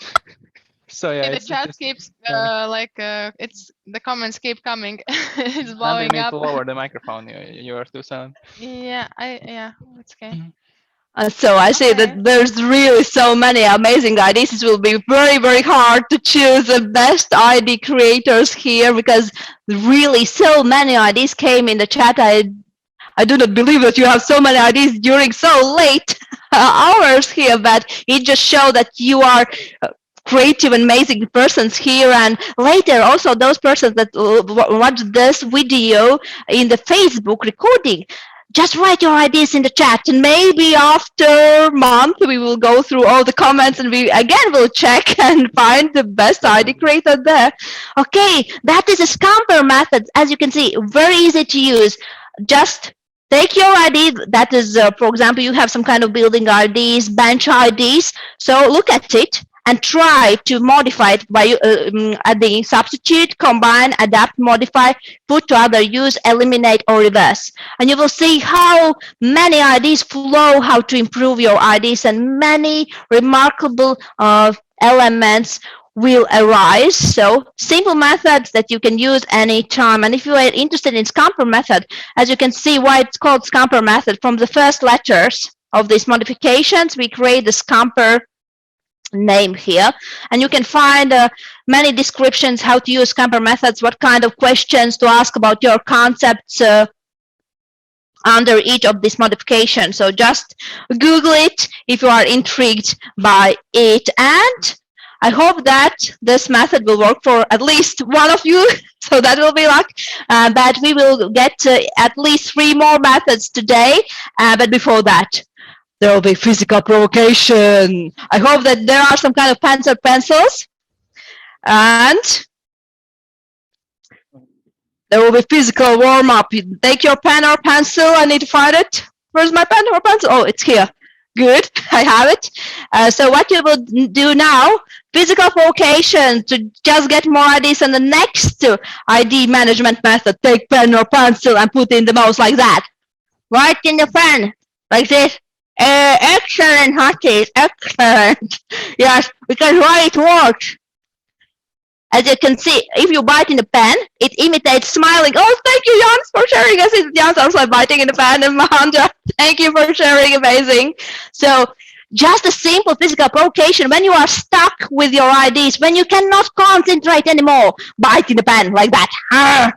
So yeah, the chat keeps it's the comments keep coming. It's blowing and you need up. to lower the microphone. You are too sound. Yeah, it's okay. So I see that there's really so many amazing ideas. It will be very, very hard to choose the best idea creators here because really so many ideas came in the chat. I do not believe that you have so many ideas during so late hours here, but it just shows that you are creative and amazing persons here, and later also those persons that watch this video in the Facebook recording, just write your ideas in the chat, and maybe after a month we will go through all the comments and we again will check and find the best idea creator there. Okay, that is a scamper method. As you can see, very easy to use. Just take your idea, that is, for example, you have some kind of building ideas, bench ideas, so look at it and try to modify it by adding substitute, combine, adapt, modify, put to other use, eliminate, or reverse. And you will see how many ideas flow, how to improve your ideas, and many remarkable elements will arise. So simple methods that you can use anytime. And if you are interested in scamper method, as you can see why it's called scamper method, from the first letters of these modifications, we create the scamper name here, and you can find many descriptions how to use scamper methods, what kind of questions to ask about your concepts under each of these modifications. So just Google it if you are intrigued by it, and I hope that this method will work for at least one of you, so that will be luck. But we will get at least 3 more methods today, but before that, there will be physical provocation. I hope that there are some kind of pens or pencils, and there will be physical warm-up. You take your pen or pencil. I need to find it. Where's my pen or pencil? Oh, it's here. Good, I have it. So what you will do now, physical provocation, to just get more ideas, and the next ID management method, take pen or pencil and put in the mouse like that. Write in the pen, like this. Excellent, Hatties, excellent. Yes, because why it works. As you can see, if you bite in the pen, it imitates smiling. Oh, thank you, Jans, for sharing. I see Jans also biting in the pen, and Mahandra, thank you for sharing, amazing. So just a simple physical provocation when you are stuck with your ideas, when you cannot concentrate anymore, bite in the pen like that.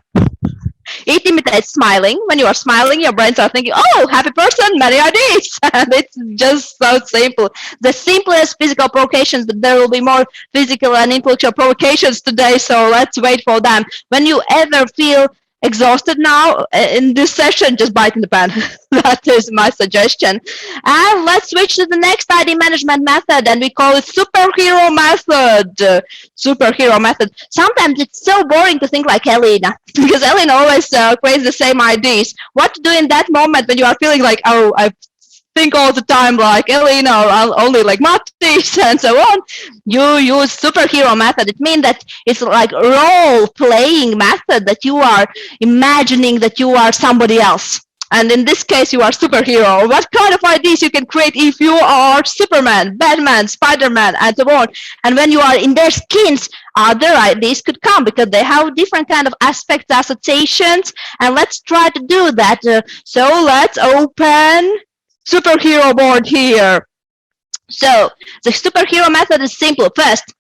It imitates smiling. When you are smiling, your brains are thinking, oh, happy person, many ideas. And it's just so simple. The simplest physical provocations, but there will be more physical and intellectual provocations today, so let's wait for them. When you ever feel exhausted now in this session, just bite in the pen. That is my suggestion. And let's switch to the next ID management method, and we call it superhero method. Superhero method. Sometimes it's so boring to think like Elīna, because Elīna always creates the same ideas. What to do in that moment when you are feeling like, oh, I think all the time like Elīna, or only like Matīs and so on? You use superhero method. It means that it's like role-playing method, that you are imagining that you are somebody else. And in this case, you are superhero. What kind of ideas you can create if you are Superman, Batman, Spider-Man, and so on? And when you are in their skins, other ideas could come because they have different kind of aspects, associations. And let's try to do that. So let's open superhero board here. So the superhero method is simple. First,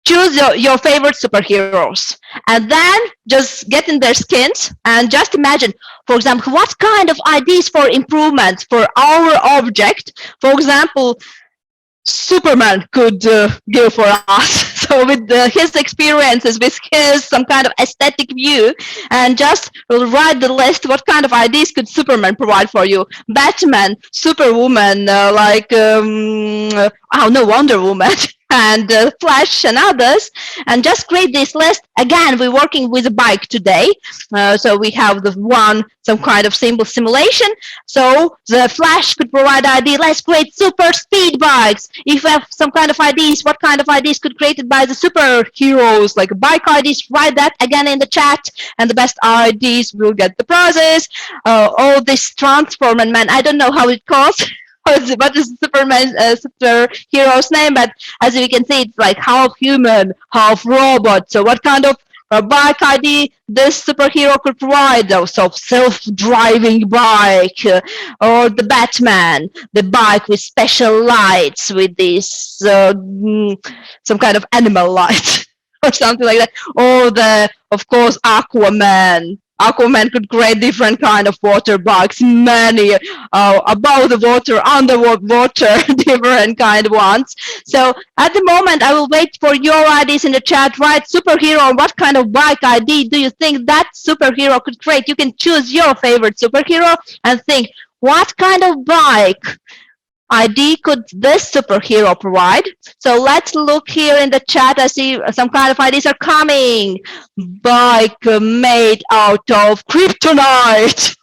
choose your favorite superheroes, and then just get in their skins and just imagine, for example, what kind of ideas for improvement for our object, for example, Superman could give for us. So with his experiences, with his some kind of aesthetic view, and just write the list. What kind of ideas could Superman provide for you? Batman, Superwoman, Wonder Woman. And Flash and others, and just create this list. Again, we're working with a bike today, so we have some kind of simple simulation. So the Flash could provide idea. Let's create super speed bikes. If you have some kind of ideas, what kind of ideas could created by the superheroes, like bike ideas, write that again in the chat, and the best ideas will get the prizes. All this Transformer Man, I don't know how it calls. What is Superman's superhero's name? But as you can see, it's like half human, half robot. So what kind of bike idea this superhero could provide? So self-driving bike, or the Batman, the bike with special lights, with this some kind of animal light or something like that. Or of course, Aquaman. Aquaman could create different kind of water bikes, many above the water, under water, different kind of ones. So at the moment, I will wait for your ideas in the chat. Write superhero. What kind of bike idea do you think that superhero could create? You can choose your favorite superhero and think, what kind of bike idea could this superhero provide? So let's look here in the chat. I see some kind of ideas are coming. Bike made out of kryptonite.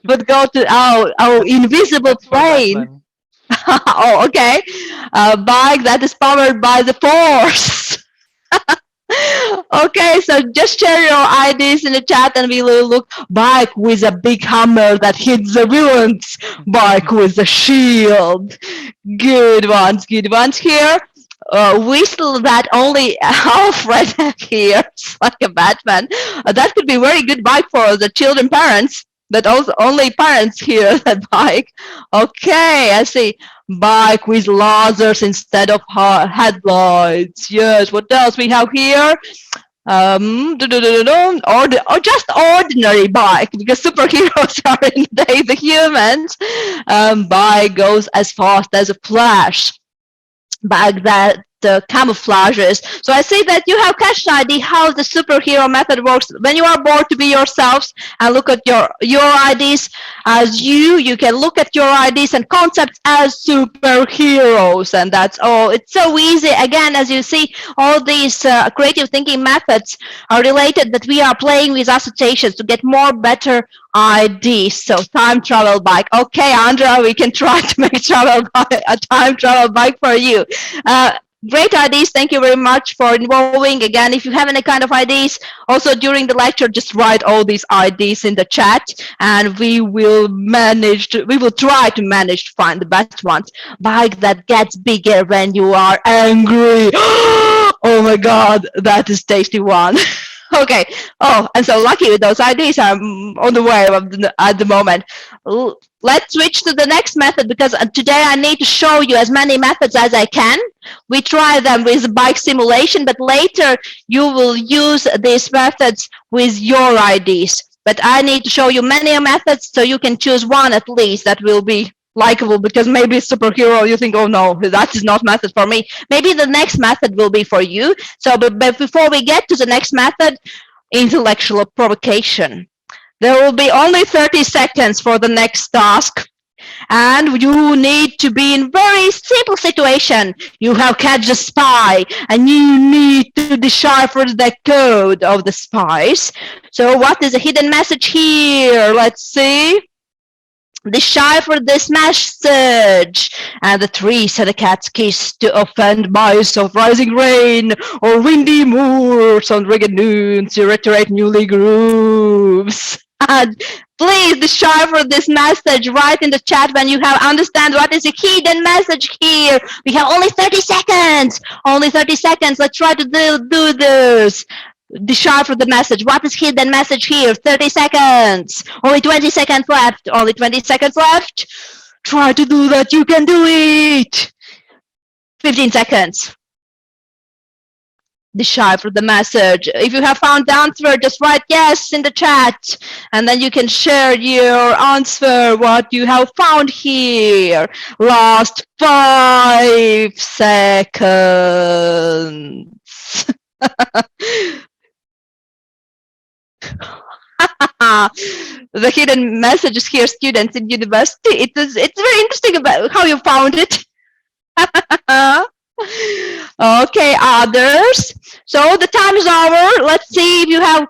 But go to our invisible plane. Oh, okay. A bike that is powered by the force. Okay, so just share your ideas in the chat and we will look. Bike with a big hammer that hits the villains. Bike with a shield. Good ones here. Whistle that only Alfred here, like a Batman. That could be very good bike for the children parents. But also only parents hear that bike. Okay, I see. Bike with lasers instead of headlights. Yes, what else we have here? Or just ordinary bike, because superheroes are in the day the humans. Bike goes as fast as a flash. Bike that camouflages. So I see that you have catched an idea how the superhero method works. When you are bored to be yourselves and look at your ideas as you can look at your ideas and concepts as superheroes, and that's all. It's so easy. Again, as you see, all these creative thinking methods are related, that we are playing with associations to get more better ideas. So time travel bike. Okay, Andrea, we can try to make a time travel bike for you. Great ideas. Thank you very much for involving. Again, if you have any kind of ideas, also during the lecture, just write all these ideas in the chat, and we will try to manage to find the best ones. Bike that gets bigger when you are angry. Oh my God, that is tasty one. Okay. Oh, and so lucky with those ideas. I'm on the way at the moment. Let's switch to the next method, because today I need to show you as many methods as I can. We try them with bike simulation, but later you will use these methods with your ideas. But I need to show you many methods, so you can choose one at least that will be likable, because maybe superhero, you think, oh no, that is not method for me. Maybe the next method will be for you. So, but before we get to the next method, intellectual provocation. There will be only 30 seconds for the next task. And you need to be in very simple situation. You have catch a spy and you need to decipher the code of the spies. So what is the hidden message here? Let's see. Decipher this message. And the trees and the cats kiss to offend mice of rising rain, or windy moors on ragged noons to reiterate newly grooves. And please decipher this message. Write in the chat when you have understand what is the hidden message here. We have only 30 seconds. Only 30 seconds. Let's try to do this. Decipher the message. What is hidden message here? 30 seconds. Only 20 seconds left. Only 20 seconds left. Try to do that. You can do it. 15 seconds. Decipher the message. If you have found the answer, just write yes in the chat, and then you can share your answer, what you have found here. Last 5 seconds. The hidden messages here, students in university. It's very interesting about how you found it. Okay, others. So the time is over. Let's see if you have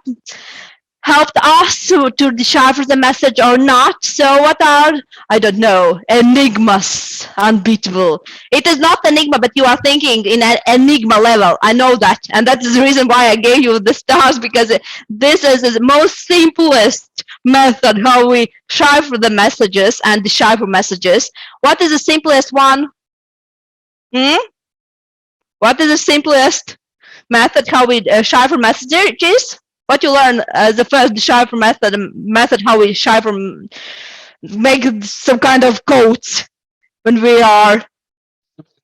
helped us to decipher the message or not. So what are, I don't know, enigmas, unbeatable. It is not enigma, but you are thinking in an enigma level. I know that. And that is the reason why I gave you the stars, because this is the most simplest method how we cipher the messages and decipher messages. What is the simplest one? What is the simplest method how we cipher messages? What you learn as the first decipher method how we cipher, make some kind of codes when we are.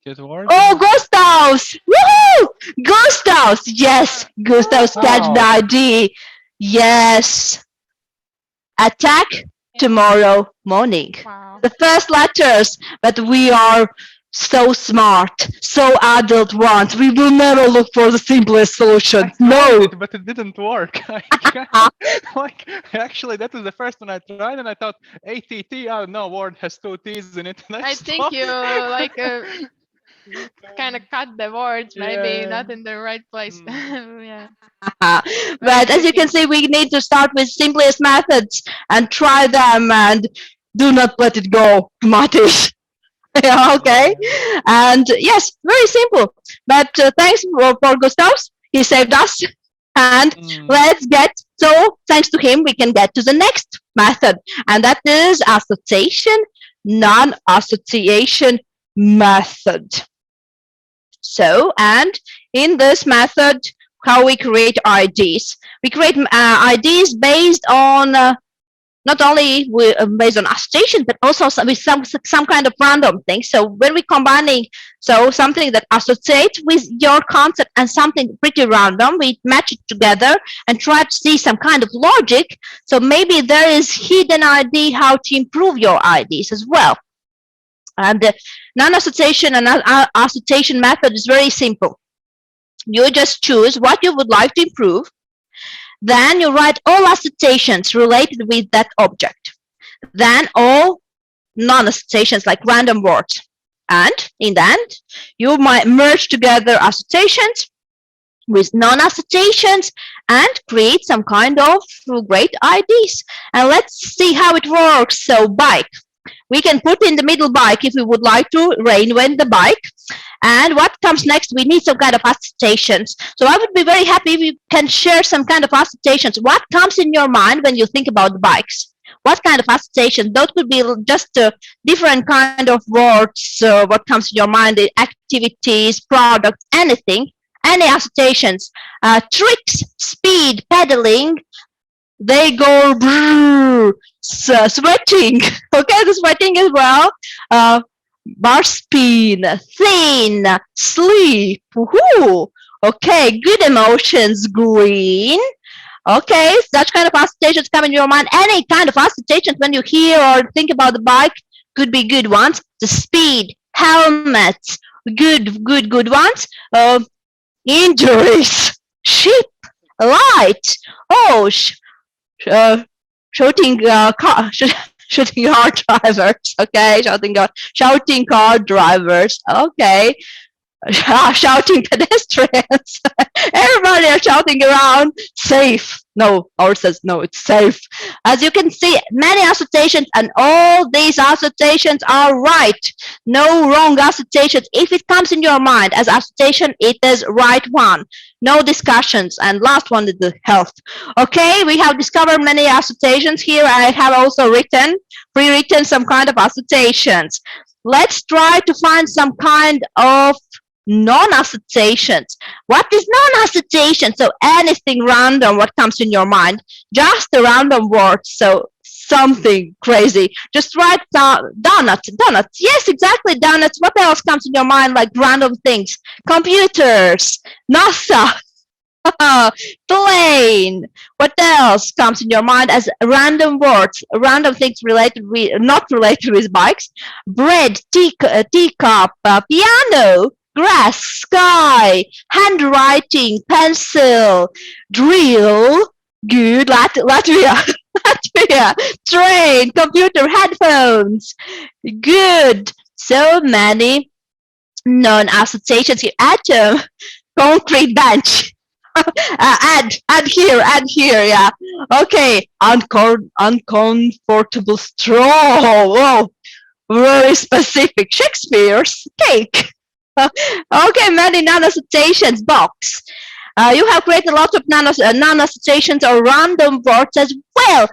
Oh, Gustav's! Woohoo! Gustav's! Yes, Gustav's standard ID. Yes. Attack tomorrow morning. Wow. The first letters, but we are so smart, so adult ones. We will never look for the simplest solution. No. But it didn't work. Like, actually, that was the first one I tried, and I thought ATT. Oh no, word has 2 T's in it. I think you like kind of cut the words, maybe not in the right place. Yeah. But as you can see, we need to start with simplest methods and try them, and do not let it go, Matis. Yeah, okay. And yes, very simple. But thanks for Gustav's. He saved us. And let's get, so thanks to him, we can get to the next method. And that is association, non-association method. So, and in this method, how we create IDs. We create IDs based on not only based on association, but also with some kind of random thing. So when we're combining, so something that associates with your concept and something pretty random, we match it together and try to see some kind of logic. So maybe there is hidden idea how to improve your IDs as well. And the non-association and association method is very simple. You just choose what you would like to improve. Then you write all associations related with that object. Then all non-associations like random words. And in the end, you might merge together associations with non-associations and create some kind of great IDs. And let's see how it works. So bike. We can put in the middle bike if we would like to reinvent the bike. And what comes next? We need some kind of associations. So I would be very happy if you can share some kind of associations. What comes in your mind when you think about bikes? What kind of association? Those could be just different kind of words. What comes in your mind? Activities, products, anything. Any associations. Tricks, speed, pedaling. They go brrr, sweating. Okay, the sweating as well. Bar spin, thin, sleep. Woohoo. Okay, good emotions, green. Okay, such kind of associations come in your mind. Any kind of associations when you hear or think about the bike could be good ones. The speed, helmets, good ones. Injuries, ship, light. Oh, shouting car drivers. Okay, shouting car drivers. Okay, shouting pedestrians. Everybody are shouting around. Safe. No, ours says no, it's safe. As you can see, many associations, and all these associations are right. No wrong associations. If it comes in your mind as association, it is right one. No discussions. And last one is the health. Okay, we have discovered many associations here. I have also pre-written some kind of associations. Let's try to find some kind of non-associations. What is non-association? So anything random what comes in your mind, just a random word. So something crazy. Just write donuts. Yes, exactly, donuts. What else comes in your mind like random things? Computers, NASA, plane. What else comes in your mind as random words, random things related with, not related with bikes? Bread, teacup, piano, grass, sky, handwriting, pencil, drill, good, Latvia, Yeah, train, computer, headphones. Good. So many known associations here. Atom, concrete bench. Add here, yeah. Okay, uncomfortable straw. Whoa, very specific. Shakespeare's cake. Okay, many non-associations. Box. You have created a lot of non-associations or random words as well.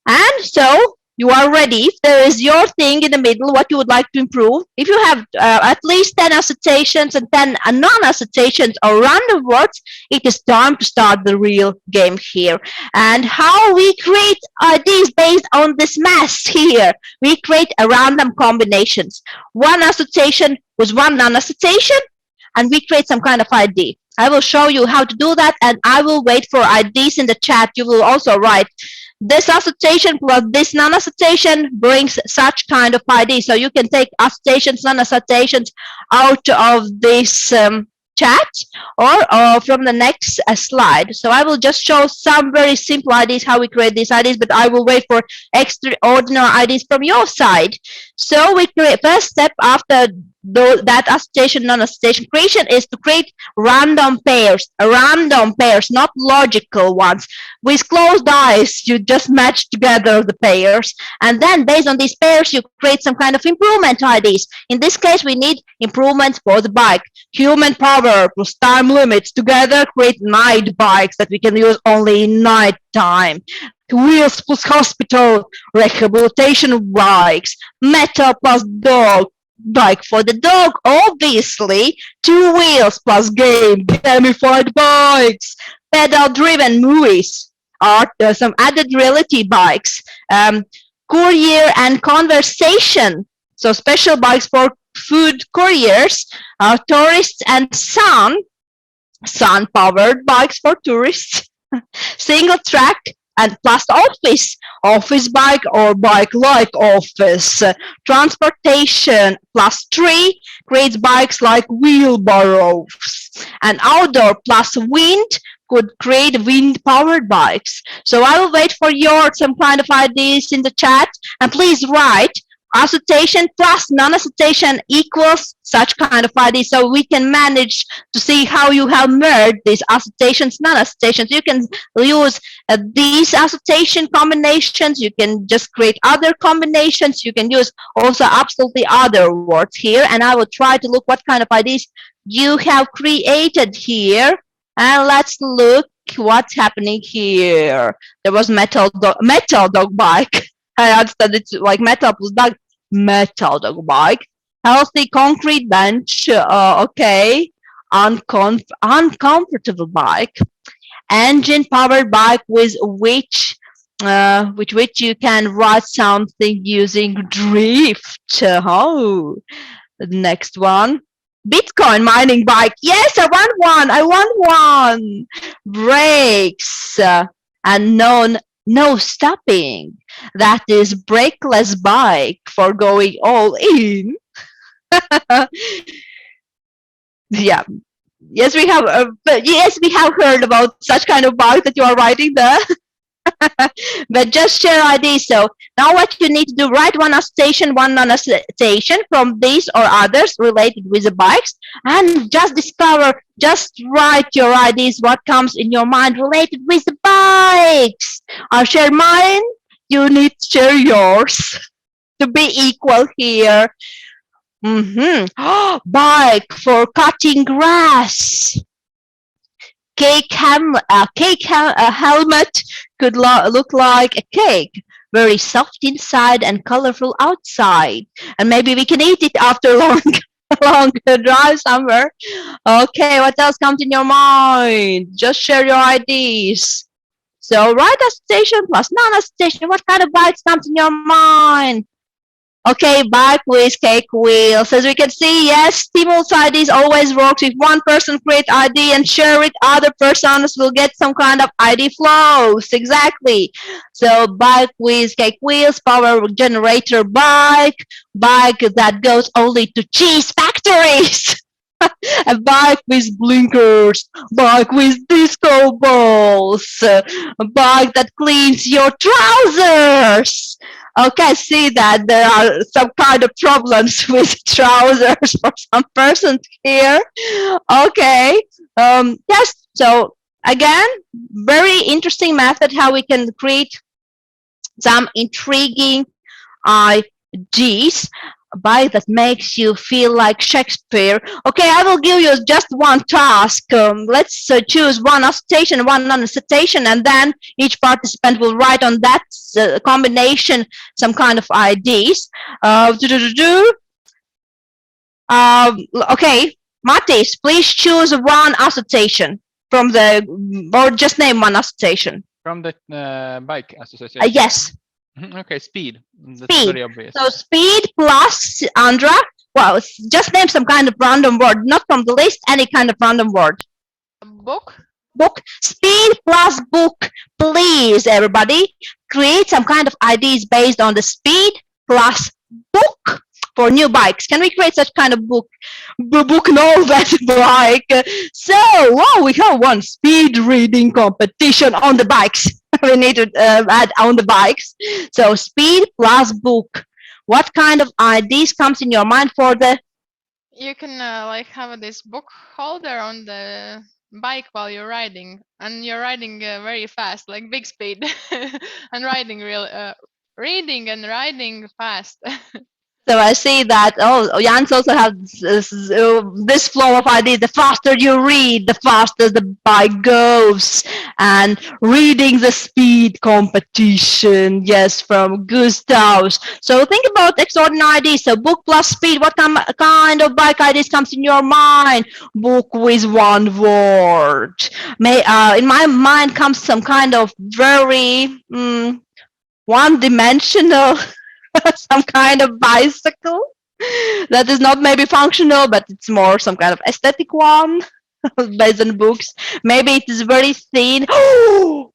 And so you are ready. If there is your thing in the middle, what you would like to improve. If you have at least 10 associations and 10 non-associations or random words, it is time to start the real game here. And how we create ideas based on this mess here. We create a random combinations. One association with one non-association, and we create some kind of ID. I will show you how to do that, and I will wait for IDs in the chat. You will also write this association plus this non-association brings such kind of ID. So you can take associations, non-associations out of this chat or from the next slide. So I will just show some very simple IDs, how we create these IDs, but I will wait for extraordinary IDs from your side. So we create first step after that association, non-association creation is to create random pairs, not logical ones. With closed eyes, you just match together the pairs. And then based on these pairs, you create some kind of improvement IDs. In this case, we need improvements for the bike. Human power plus time limits together create night bikes that we can use only in night time. Wheels plus hospital, rehabilitation bikes, metal plus dog, bike for the dog, obviously, 2 wheels plus game, gamified bikes, pedal driven movies, art, some added reality bikes, courier and conversation, so special bikes for food couriers, tourists and sun powered bikes for tourists, single track and plus office bike or bike like office, transportation plus tree creates bikes like wheelbarrows, and outdoor plus wind could create wind powered bikes. So I will wait for your some kind of ideas in the chat, and please write association plus non-association equals such kind of ID, so we can manage to see how you have merged these associations, non-associations. You can use these association combinations, you can just create other combinations, you can use also absolutely other words here, and I will try to look what kind of IDs you have created here, and let's look what's happening here. There was metal dog bike. I understand it's like metal plus dog. Metal dog bike, healthy concrete bench, okay, uncomfortable bike, engine powered bike with which you can ride something using drift. Oh, the next one, Bitcoin mining bike. Yes, I want one. Brakes and no stopping. That is brakeless bike for going all in. Yeah. Yes, we have. Yes, we have heard about such kind of bike that you are writing there. But just share ideas. So now what you need to do, write one association, one non-association from these or others related with the bikes, and just write your ideas, what comes in your mind related with the bikes. I'll share mine, you need to share yours to be equal here. Bike for cutting grass. Cake helmet could look like a cake, very soft inside and colorful outside, and maybe we can eat it after a long drive somewhere. Okay, what else comes in your mind? Just share your ideas. So write association plus non-association. What kind of bikes comes in your mind? Okay, bike with cake wheels. As we can see, yes, stimulus IDs always works. If one person create ID and share it, other persons will get some kind of ID flows. Exactly. So bike with cake wheels, power generator bike that goes only to cheese factories. A bike with blinkers, bike with disco balls, a bike that cleans your trousers. Okay, see that there are some kind of problems with trousers for some persons here. Okay, yes, so again, very interesting method how we can create some intriguing ideas, a bike that makes you feel like Shakespeare. Okay, I will give you just one task. Let's choose one association, one non-association, and then each participant will write on that combination some kind of ideas. Okay, Matis, please choose one association from the, or just name one association. From the bike association? Yes. Okay, speed. That's Speed. very obvious. So speed plus Andra. Well, just name some kind of random word, not from the list, any kind of random word. Book. Book. Speed plus book. Please, everybody, create some kind of ideas based on the speed plus book for new bikes. Can we create such kind of book? Book no, that bike. So, wow, we have one speed reading competition on the bikes. We need to add on the bikes. So speed plus book. What kind of ideas comes in your mind for the? You can like have this book holder on the bike while you're riding, and you're riding very fast, like big speed, and riding reading and riding fast. So I see that, oh, Jans also has this flow of ideas. The faster you read, the faster the bike goes. And reading the speed competition, yes, from Gustav's. So think about extraordinary ideas. So book plus speed, what kind of bike ideas comes in your mind? Book with one word. In my mind comes some kind of very one-dimensional some kind of bicycle that is not maybe functional, but it's more some kind of aesthetic one based on books. Maybe it is very thin. Oh,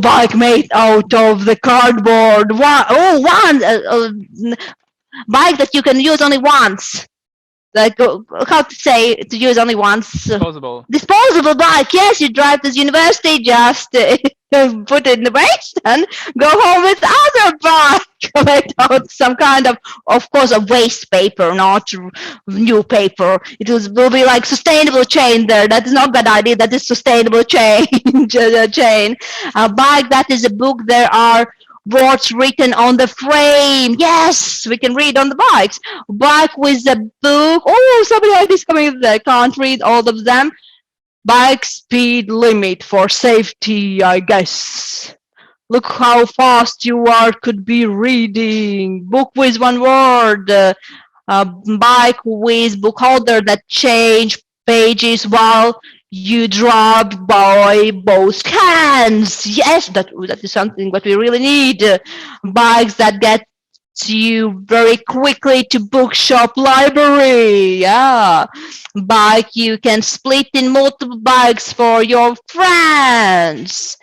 bike made out of the cardboard. Bike that you can use only once. Like, how to say, to use only once? Disposable bike. Yes, you drive to the university, just put it in the waste and go home with other bike made out some kind of course, a waste paper, not new paper. It will be like sustainable chain there. That is not bad idea. That is sustainable chain. Chain. A bike that is a book. There are words written on the frame. Yes, we can read on the bikes. Bike with a book. Oh, so many ideas coming there. Can't read all of them. Bike speed limit for safety, I guess. Look how fast you are, could be reading. Book with one word. Bike with book holder that change pages while you drop by both hands. Yes, that is something what we really need. Bikes that get you very quickly to bookshop library. Yeah, bike you can split in multiple bikes for your friends.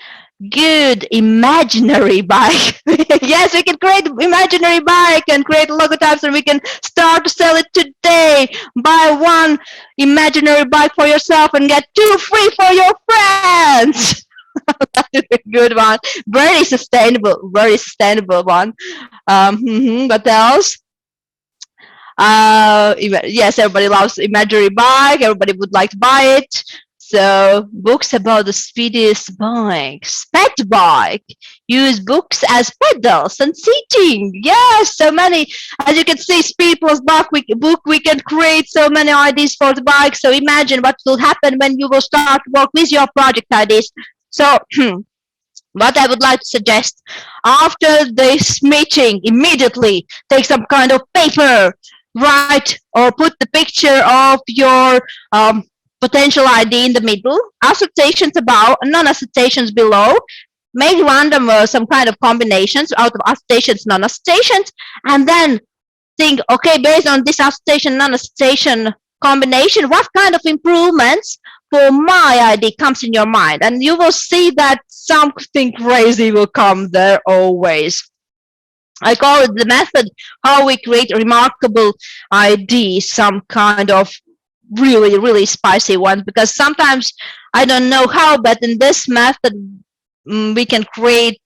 Good imaginary bike. Yes, we can create imaginary bike and create logotypes, and we can start to sell it today. Buy one imaginary bike for yourself and get 2 free for your friends. That is a good one. Very sustainable one. What else? Yes, everybody loves imaginary bike. Everybody would like to buy it. So books about the speediest bikes. Pet bike. Use books as pedals and seating. Yes, so many. As you can see, speed plus book, we can create so many ideas for the bike. So imagine what will happen when you will start to work with your project ideas. So what I would like to suggest, after this meeting, immediately take some kind of paper, write or put the picture of your potential idea in the middle, associations above, non-associations below. Make random some kind of combinations out of associations, non-associations, and then think, okay, based on this association, non-association combination, what kind of improvements for my idea comes in your mind? And you will see that something crazy will come there always. I call it the method how we create remarkable ideas, some kind of really, really spicy ones, because sometimes I don't know how, but in this method, we can create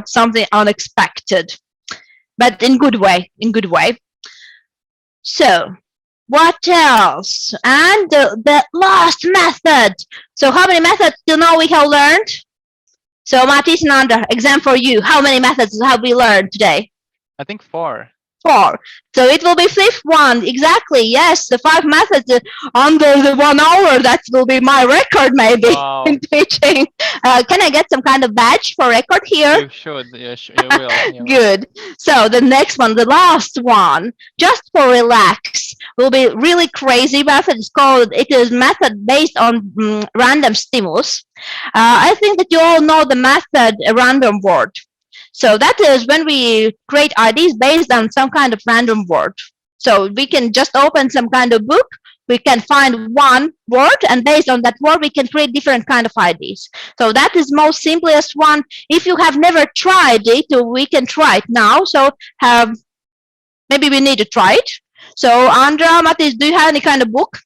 something unexpected, but in good way, in good way. So what else? And the last method. So how many methods till now we have learned? So Matis and Andra, exam for you. How many methods have we learned today? I think 4. 4. So it will be 5th one. Exactly. Yes, the 5 methods under the 1 hour. That will be my record, maybe. Wow. In teaching. Can I get some kind of badge for record here? You should. You will. You will. Good. So the next one, the last one, just for relax, will be really crazy method. It's called. It is method based on random stimulus. I think that you all know the method random word. So that is when we create IDs based on some kind of random word. So we can just open some kind of book, we can find one word, and based on that word, we can create different kind of IDs. So that is most simplest one. If you have never tried it, we can try it now. So maybe we need to try it. So Andra, Matis, do you have any kind of book?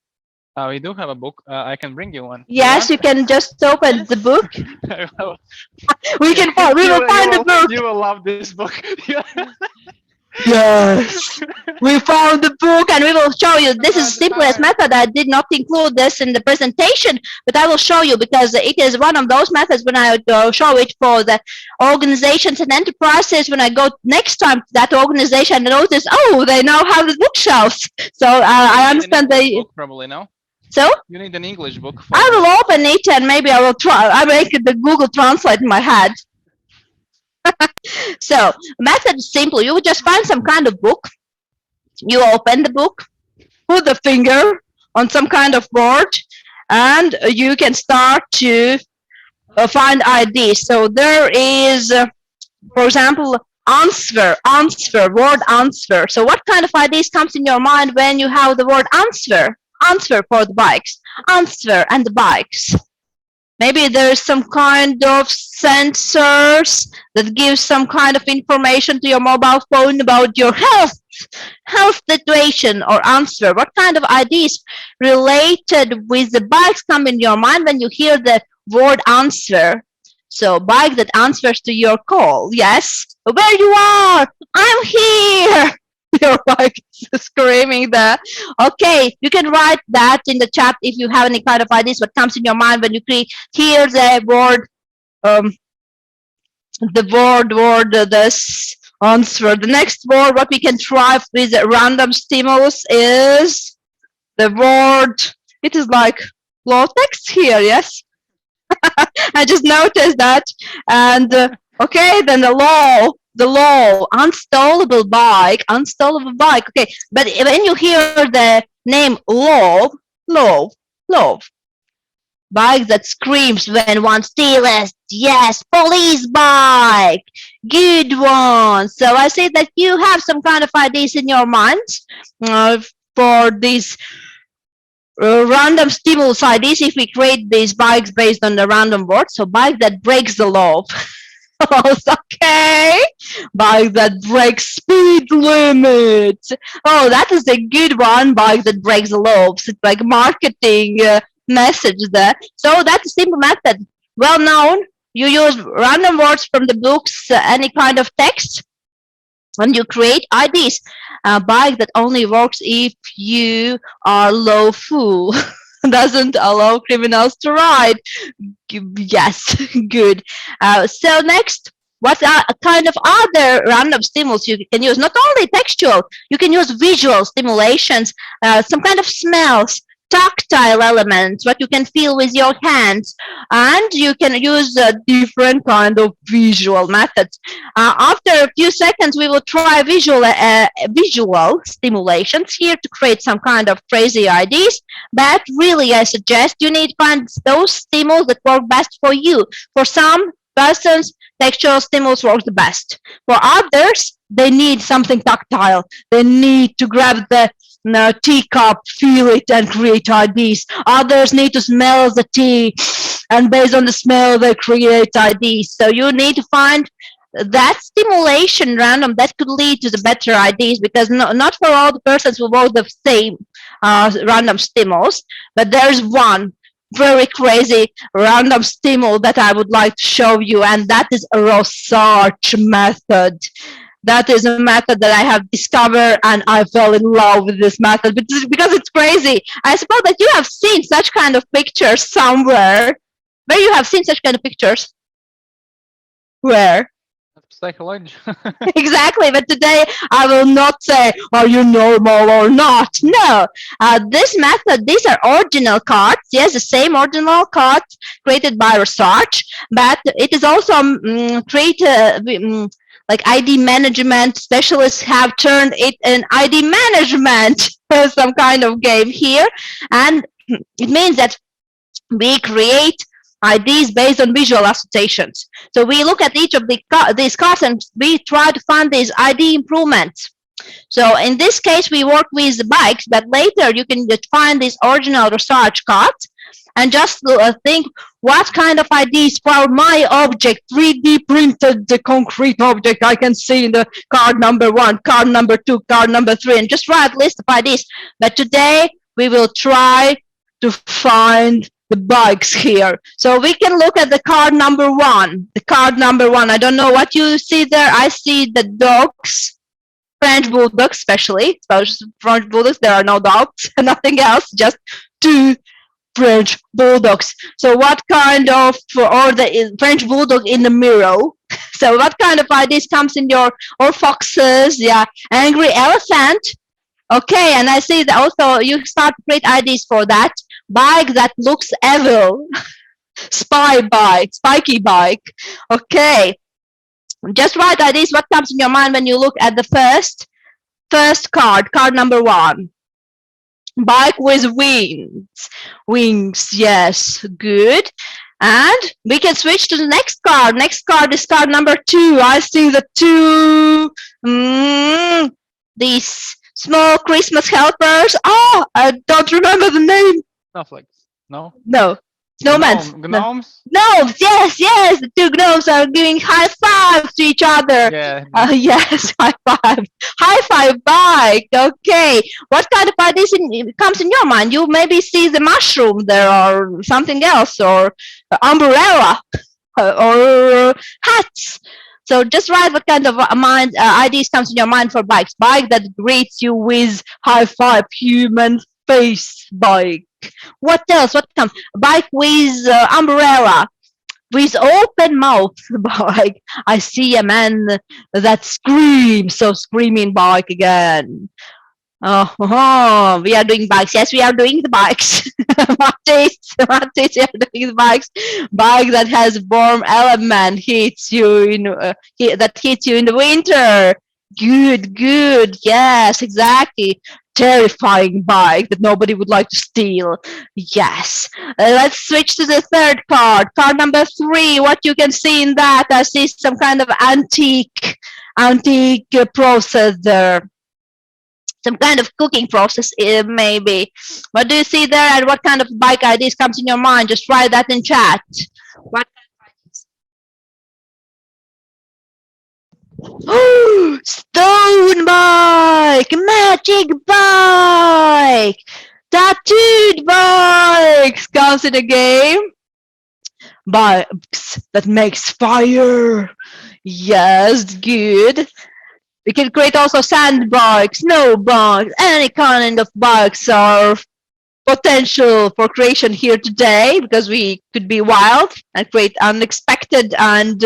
We do have a book. I can bring you one. Yes, you can just open the book. We will find the book. You will love this book. Yes, we found the book, and we will show you. This is the simplest method. I did not include this in the presentation, but I will show you because it is one of those methods when I show it for the organizations and enterprises. When I go next time to that organization, I notice, oh, they now have the bookshelves. So I understand they probably no. So you need an English book. I will open it and maybe I will try. I make the Google Translate in my head. So method is simple. You would just find some kind of book. You open the book, put the finger on some kind of word, and you can start to find IDs. So there is, for example, answer, word answer. So what kind of IDs comes in your mind when you have the word answer? Answer for the bikes, answer and the bikes. Maybe there's some kind of sensors that give some kind of information to your mobile phone about your health situation or answer. What kind of ideas related with the bikes come in your mind when you hear the word answer? So bike that answers to your call. Yes, where you are, I'm here. Your bike is screaming there. Okay, you can write that in the chat if you have any kind of ideas what comes in your mind when you hear the word, this answer. The next word what we can try with a random stimulus is the word, it is like low text here, yes? I just noticed that. And okay, then the law, unstallable bike. Okay, but when you hear the name love, bike that screams when one steals, yes, police bike, good one. So I say that you have some kind of ideas in your mind for these random stimulus IDs if we create these bikes based on the random word. So bike that breaks the law. Okay, bike that breaks speed limit. Oh, that is a good one. Bike that breaks the laws. It's like marketing message there. So that's a simple method, well known. You use random words from the books, any kind of text, and you create IDs. A bike that only works if you are lawful. Doesn't allow criminals to ride. Yes, good. So next, what are kind of other random stimulus you can use? Not only textual, you can use visual stimulations, some kind of smells, tactile elements, what you can feel with your hands, and you can use different kind of visual methods. After a few seconds, we will try visual stimulations here to create some kind of crazy ideas. But really, I suggest you need to find those stimuli that work best for you. For some persons, textual stimulus works the best. For others, they need something tactile. They need to grab the teacup, feel it, and create IDs. Others need to smell the tea, and based on the smell, they create IDs. So you need to find that stimulation random that could lead to the better IDs, because not for all the persons will work the same. random stimulus, but there's one very crazy random stimul that I would like to show you, and that is a research method. That is a method that I have discovered, and I fell in love with this method because it's crazy. I suppose that you have seen such kind of pictures somewhere. Where you have seen such kind of pictures? Where? Psychology. Exactly, but today I will not say, are you normal or not? No, this method, these are original cards. Yes, the same original cards created by research, but it is also created, like ID management specialists have turned it an ID management, some kind of game here. And it means that we create IDs based on visual associations. So we look at each of these cards and we try to find these ID improvements. So in this case, we work with the bikes, but later you can just find these original research cards and just think what kind of IDs for my object, 3D printed the concrete object I can see in the card number 1, card number 2, card number 3, and just write a list of IDs. But today we will try to find the bikes here. So we can look at the card number 1. The card number 1, I don't know what you see there. I see the dogs, French bulldogs especially. French bulldogs, there are no dogs, nothing else, just 2 French bulldogs. So what kind of, or the French bulldog in the mirror. So what kind of ideas comes in your, or foxes, yeah, angry elephant. Okay, and I see that also you start to create IDs for that. Bike that looks evil. Spy bike, spiky bike. Okay, just write IDs, what comes in your mind when you look at the first card number 1. Bike with wings, yes, good. And we can switch to the next card. Next card is card number 2. I see the 2, these small Christmas helpers. Oh, I don't remember the name. Snowflakes. No. No. Snowmen. Gnomes. Gnomes. Yes. The 2 gnomes are giving high fives to each other. Yeah. Yes, high five. High five bike. Okay. What kind of ideas comes in your mind? You maybe see the mushroom there, or something else, or umbrella, or hats. So just write what kind of ideas comes in your mind for bikes. Bike that greets you with high five, human face bike. What else? What comes? Bike with umbrella, with open mouth bike. I see a man that screams, so screaming bike again. Oh, we are doing bikes. Yes, we are doing the bikes. Matis, we are doing the bikes. Bike that has warm element hits you in that hits you in the winter. Good. Yes, exactly. Terrifying bike that nobody would like to steal. Yes. Let's switch to the third card. Card number 3. What you can see in that? I see some kind of antique process there. Some kind of cooking process, maybe. What do you see there, and what kind of bike ideas comes in your mind? Just write that in chat. What oh, stone bike, magic bike, tattooed bikes comes in the game. Bikes that makes fire. Yes, good. We can create also sand bikes, snow bikes, any kind of bikes are potential for creation here today, because we could be wild and create unexpected and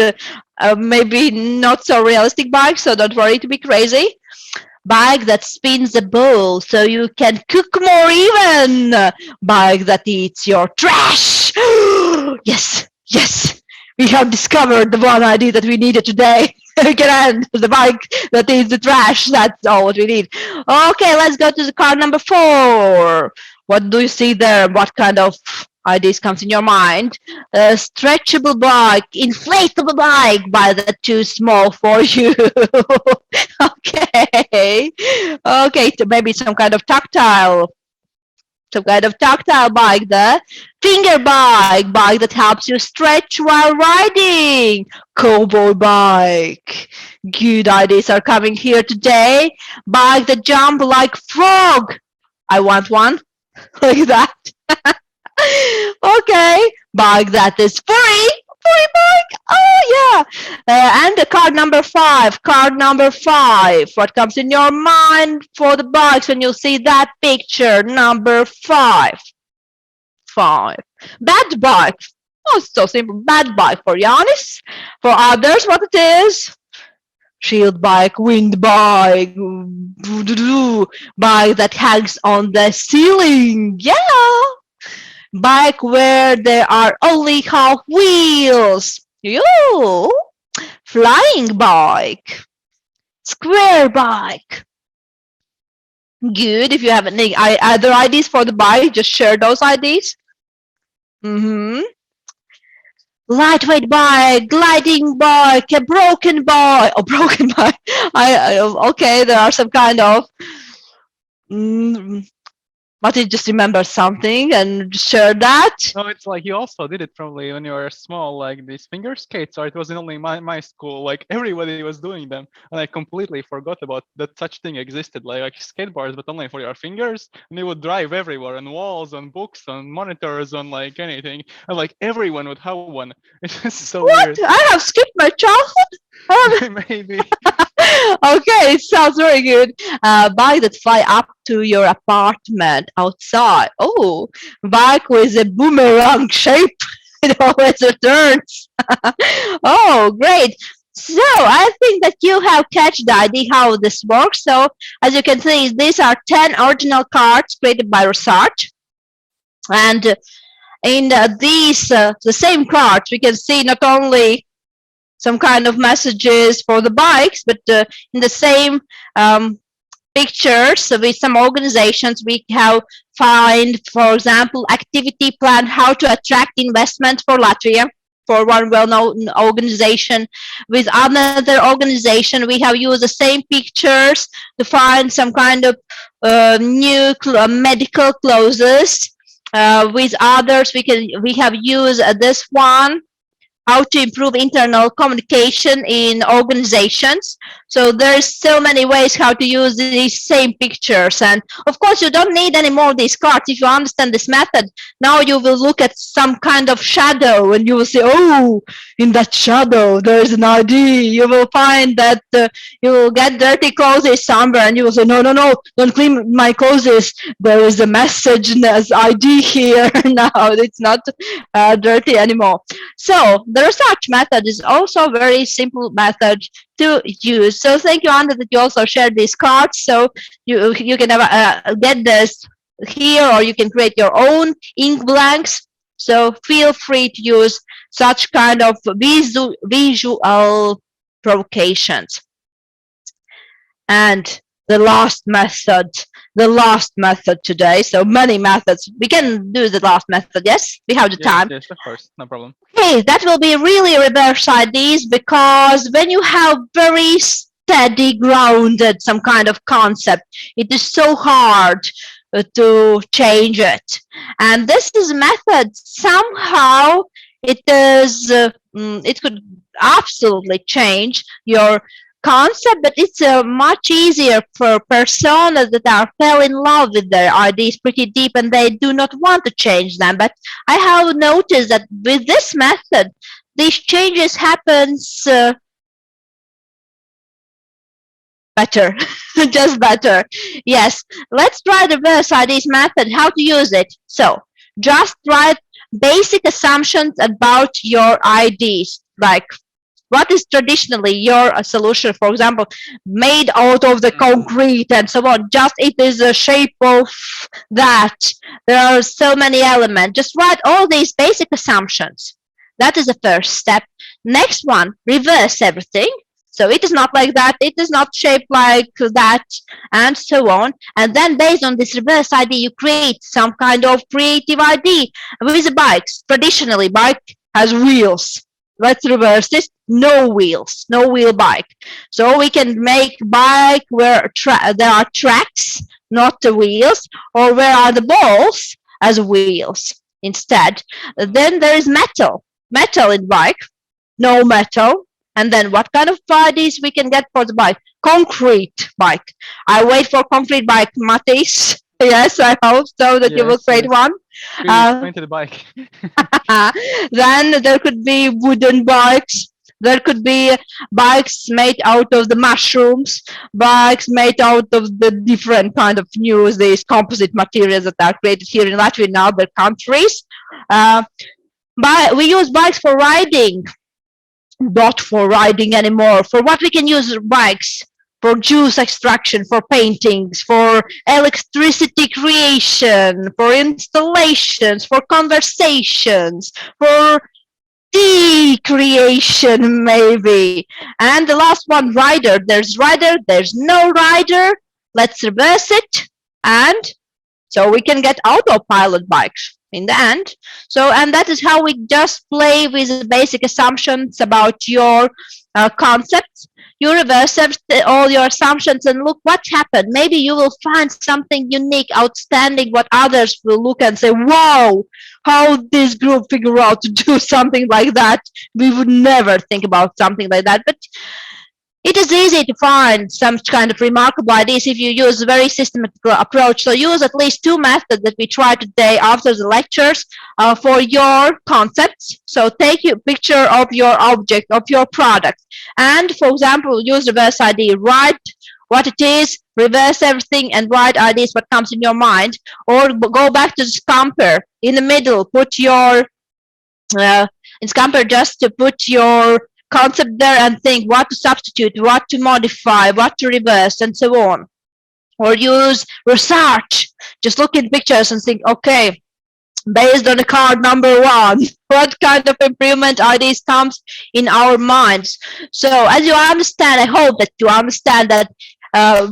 maybe not so realistic bikes, so don't worry to be crazy. Bike that spins the bowl so you can cook more even. Bike that eats your trash. Yes. We have discovered the one idea that we needed today. We can end the bike that eats the trash. That's all what we need. Okay, let's go to the card number 4. What do you see there? What kind of ideas comes in your mind? A stretchable bike, inflatable bike, but that's too small for you. Okay, maybe some kind of tactile bike there. Finger bike that helps you stretch while riding. Cowboy bike. Good ideas are coming here today. Bike that jump like frog. I want one like that. Okay, bike that is free bike. Oh yeah. And the card number 5. Card number 5. What comes in your mind for the bikes when you see that picture? Number 5. 5. Bad bike. Oh, it's so simple. Bad bike for Yanis. For others, what it is? Shield bike, wind bike, bike that hangs on the ceiling. Yeah. Bike where there are only half wheels. Yo. Flying bike. Square bike. Good. If you have any other ideas for the bike, just share those ideas. Lightweight bike, gliding bike, a broken bike. Oh, broken bike. Okay, there are some kind of. But you just remember something and share that. No, it's like you also did it probably when you were small, like these finger skates, or it wasn't only my school, like everybody was doing them. And I completely forgot about that such thing existed, like skateboards, but only for your fingers. And you would drive everywhere, on walls, on books, on monitors, on like anything. And like everyone would have one. It's just so weird. I have skipped my childhood. Maybe. Okay, it sounds very good. Bike that fly up to your apartment outside. Oh, bike with a boomerang shape. It always returns. Oh, great. So I think that you have catch the idea how this works. So as you can see, these are 10 original cards created by research. And in these, the same cards, we can see not only some kind of messages for the bikes, but in the same pictures with some organizations, we have find, for example, activity plan, how to attract investment for Latvia, for one well-known organization. With another organization, we have used the same pictures to find some kind of new medical clothes. With others, we have used this one, how to improve internal communication in organizations. So there's so many ways how to use these same pictures. And of course, you don't need any more of these cards. If you understand this method, now you will look at some kind of shadow and you will say, oh, in that shadow, there's an ID. You will find that you will get dirty clothes somewhere and you will say, no, don't clean my clothes. There is a message as ID here. Now it's not dirty anymore. So the research method is also a very simple method to use. So thank you, Anna, that you also shared these cards. So you can get this here, or you can create your own ink blanks. So feel free to use such kind of visual provocations. And the last method today. So many methods. We can do the last method. Yes, we have the time. Yes, of course, no problem. Okay, that will be really reverse ideas, because when you have very steady, grounded some kind of concept, it is so hard to change it. And this is a method, somehow it is, it could absolutely change your concept, but it's much easier for personas that are fell in love with their ideas pretty deep and they do not want to change them. But I have noticed that with this method, these changes happens better, just better. Yes, let's try the reverse ideas method, how to use it. So just write basic assumptions about your ideas, like what is traditionally your solution, for example, made out of the concrete and so on. Just it is a shape of that. There are so many elements. Just write all these basic assumptions. That is the first step. Next one, reverse everything. So it is not like that, it is not shaped like that, and so on. And then based on this reverse idea, you create some kind of creative idea. With the bikes, traditionally, bike has wheels. Let's reverse this. No wheels, no wheel bike. So we can make bike where there are tracks, not the wheels, or where are the balls as wheels instead. Then there is metal in bike, no metal. And then what kind of ideas we can get for the bike? Concrete bike. I wait for concrete bike, Matis. Yes, I hope so that you will Yes, create yes. one. Explain to the bike. Then there could be wooden bikes. There could be bikes made out of the mushrooms, bikes made out of the different kind of these composite materials that are created here in Latvia and other countries. But we use bikes for riding, not for riding anymore. For what we can use bikes? For juice extraction, for paintings, for electricity creation, for installations, for conversations, for tea creation, maybe. And the last one, rider. There's rider, there's no rider. Let's reverse it. And so we can get autopilot bikes in the end. So, and that is how we just play with the basic assumptions about your concepts. You reverse all your assumptions and look what happened. Maybe you will find something unique, outstanding, what others will look and say, wow, how this group figure out to do something like that. We would never think about something like that. But it is easy to find some kind of remarkable ideas if you use a very systematic approach. So use at least 2 methods that we try today after the lectures for your concepts. So take a picture of your object, of your product. And for example, use reverse ID. Write what it is, reverse everything, and write ideas what comes in your mind. Or go back to the scamper. In the middle, put your, in scamper just to put your concept there and think what to substitute, what to modify, what to reverse, and so on. Or use research. Just look in pictures and think, okay, based on the card number 1, what kind of improvement ideas comes in our minds? So as you understand, I hope that you understand that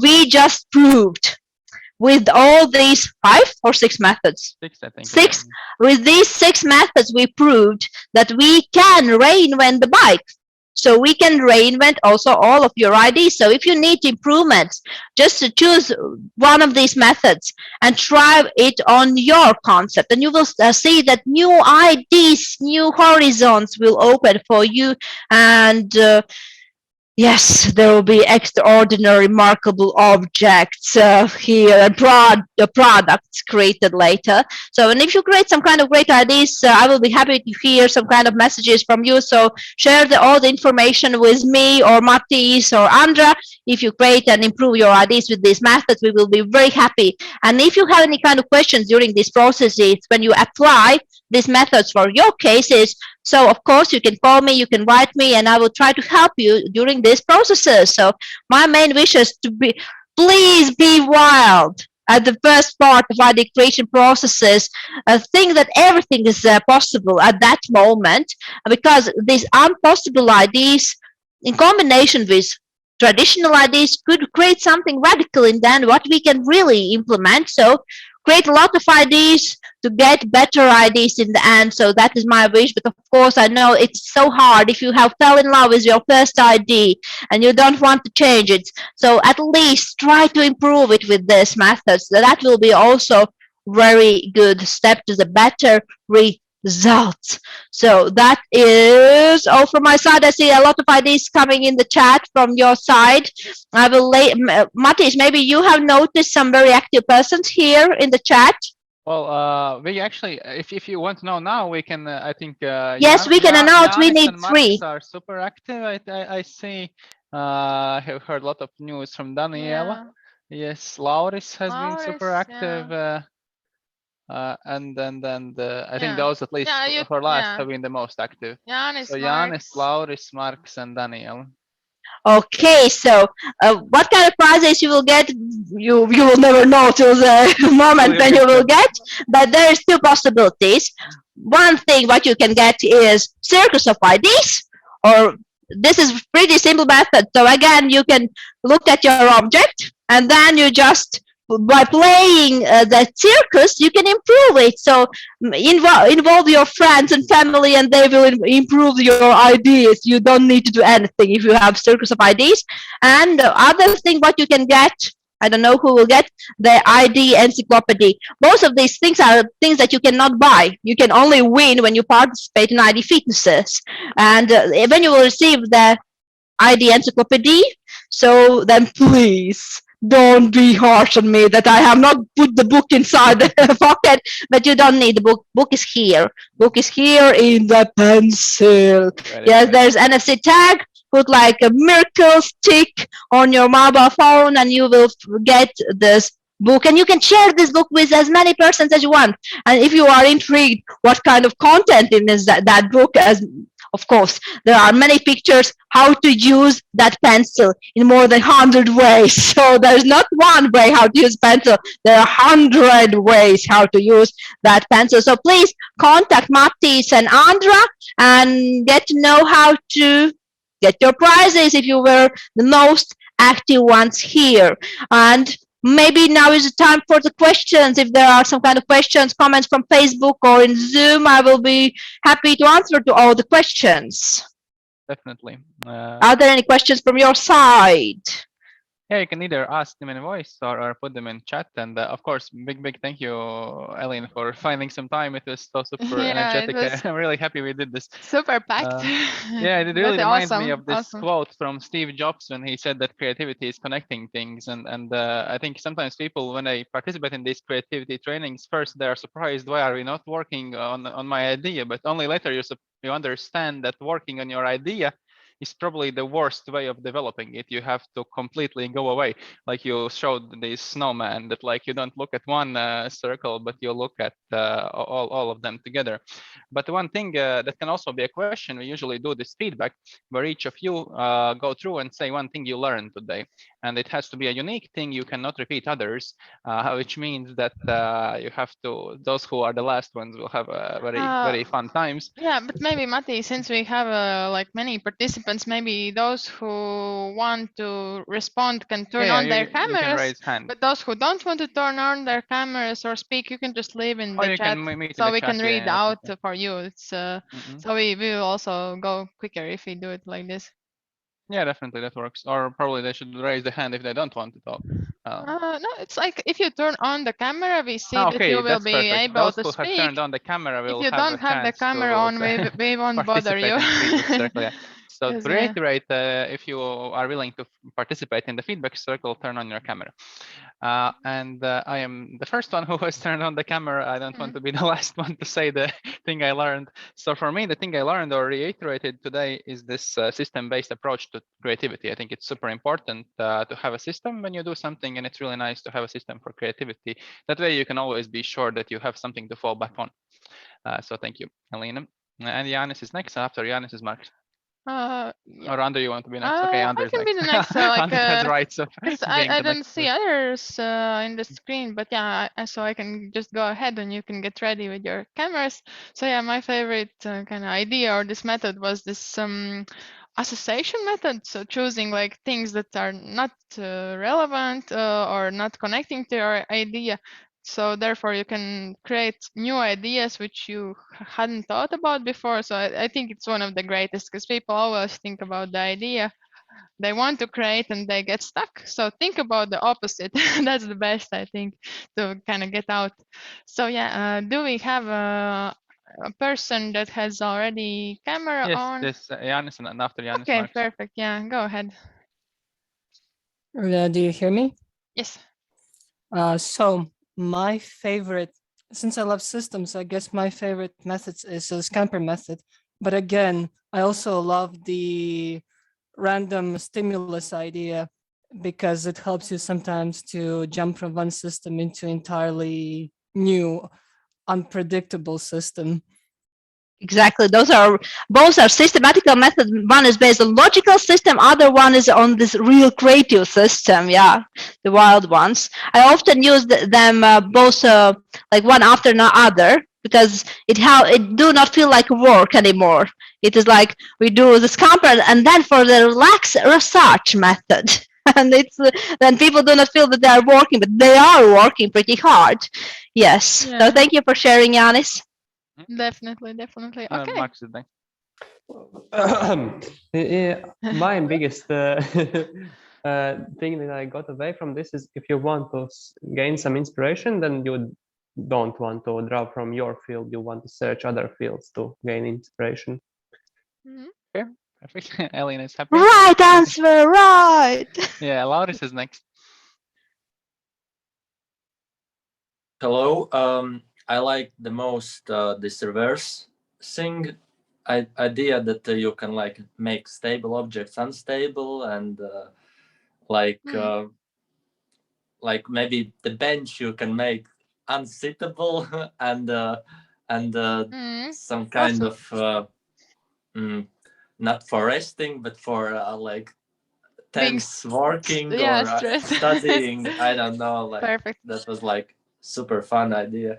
we just proved with all these 5 or 6 methods. 6, I think. 6. With these 6 methods, we proved that we can reinvent the bike. So we can reinvent also all of your ideas. So if you need improvements, just to choose one of these methods and try it on your concept, and you will see that new ideas, new horizons will open for you. And yes, there will be extraordinary, remarkable objects here and products created later. So, and if you create some kind of great ideas, I will be happy to hear some kind of messages from you. So share all the information with me or Mattis or Andra. If you create and improve your ideas with these methods, we will be very happy. And if you have any kind of questions during these processes, when you apply these methods for your cases, so of course you can call me, you can write me, and I will try to help you during these processes. So my main wish is to be, please be wild at the first part of idea creation processes. Think that everything is possible at that moment, because these impossible ideas in combination with traditional ideas could create something radical in then what we can really implement. So create a lot of ideas to get better ideas in the end. So that is my wish. But of course, I know it's so hard if you have fell in love with your first idea and you don't want to change it. So at least try to improve it with these methods. That will be also very good step to the better results. So that is all from my side. I see a lot of ideas coming in the chat from your side. I will Mattis, maybe you have noticed some very active persons here in the chat. Well, we actually, if you want to know now, we can, I think. Yes, we can announce. We need 3. Are super active. I see. I have heard a lot of news from Daniela. Yeah. Yes, Lauris has been super active. Yeah. And I think those at least for last have been the most active. Yanis, so Yanis, Lauris, Marks, and Daniel. Okay, so what kind of prizes you will get, you will never know till the moment when you will get, but there is 2 possibilities. One thing what you can get is circus of ideas, or this is pretty simple method. So again, you can look at your object and then you just, by playing the circus, you can improve it. So involve your friends and family and they will improve your ideas. You don't need to do anything if you have circus of ideas. And the other thing what you can get, I don't know who will get, the ID encyclopedia. Both of these things are things that you cannot buy. You can only win when you participate in ID fitnesses. And when you will receive the ID encyclopedia, so then please Don't be harsh on me that I have not put the book inside the pocket, but you don't need the book. Book is here. Book is here in the pencil. Yes, there's NFC tag. Put like a miracle stick on your mobile phone and you will get this book, and you can share this book with as many persons as you want. And if you are intrigued what kind of content in is that book, as of course there are many pictures how to use that pencil in more than 100 ways. So there's not one way how to use pencil, there are 100 ways how to use that pencil. So please contact Mattis and Andra and get to know how to get your prizes if you were the most active ones here. And maybe now is the time for the questions. If there are some kind of questions, comments from Facebook or in Zoom, I will be happy to answer to all the questions. Definitely. Are there any questions from your side? Yeah, you can either ask them in voice or put them in chat. And of course, big thank you, Elīna, for finding some time. It was so super energetic. I'm really happy we did this. Super packed. Yeah, it really reminds me of this awesome. quote from Steve Jobs when he said that creativity is connecting things. And I think sometimes people, when they participate in these creativity trainings, first they are surprised, why are we not working on my idea? But only later you understand that working on your idea is probably the worst way of developing it. You have to completely go away. Like you showed this snowman, that like you don't look at one circle, but you look at all of them together. But one thing that can also be a question, we usually do this feedback where each of you go through and say one thing you learned today. And it has to be a unique thing. You cannot repeat others, which means that you have to, those who are the last ones will have very fun times. Yeah, but maybe Matti, since we have like many participants, maybe those who want to respond can turn on their cameras. You can raise hand. But those who don't want to turn on their cameras or speak, you can just leave in the chat, so we can read out for you. It's so we will also go quicker if we do it like this. Yeah, definitely that works. Or probably they should raise the hand if they don't want to talk. No, it's like if you turn on the camera, we see that you will be able to speak. Those who have turned on the camera will if you don't have the camera on, we won't bother you. So to reiterate, if you are willing to participate in the feedback circle, turn on your camera. And I am the first one who has turned on the camera. I don't want to be the last one to say the thing I learned. So for me, the thing I learned or reiterated today is this system-based approach to creativity. I think it's super important to have a system when you do something, and it's really nice to have a system for creativity. That way you can always be sure that you have something to fall back on. So thank you, Elīna. And Jānis is next. After Jānis is Mark. Yeah. Or Andrew, you want to be next? Okay, Andrew's I can next. be the next. So like, has rights of I don't see others in the screen, but yeah, so I can just go ahead and you can get ready with your cameras. So yeah, my favorite kind of idea or this method was this association method. So choosing like things that are not relevant or not connecting to your idea. So therefore you can create new ideas which you hadn't thought about before. So I think it's one of the greatest, because people always think about the idea they want to create and they get stuck. So think about the opposite. That's the best, I think, to kind of get out. So yeah, do we have a person that has already camera on? Yes, Jānis, and after Jānis. Okay, Marks. perfect. Yeah, go ahead. Do you hear me? Yes. So my favorite, since I love systems, I guess my favorite methods is the scamper method. But again, I also love the random stimulus idea, because it helps you sometimes to jump from one system into entirely new, unpredictable system. Exactly. Both are systematical methods. One is based on logical system, other one is on this real creative system. Yeah, the wild ones. I often use them both like one after another, because it do not feel like work anymore. It is like we do the scamper and then for the research method. And it's then people do not feel that they are working, but they are working pretty hard. Yes. Yeah. So thank you for sharing, Jānis. Definitely. Okay. Max is next. My biggest thing that I got away from this is, if you want to gain some inspiration, then you don't want to draw from your field. You want to search other fields to gain inspiration. Okay, perfect. Elīna is happy. Right answer, right. Yeah, Lauris is next. Hello. I like the most this reverse thing idea that you can like make stable objects unstable and like maybe the bench you can make unsittable and some kind Awesome. of not for resting but for like Being tense working yeah, or stress. studying. I don't know, like Perfect. that was like super fun idea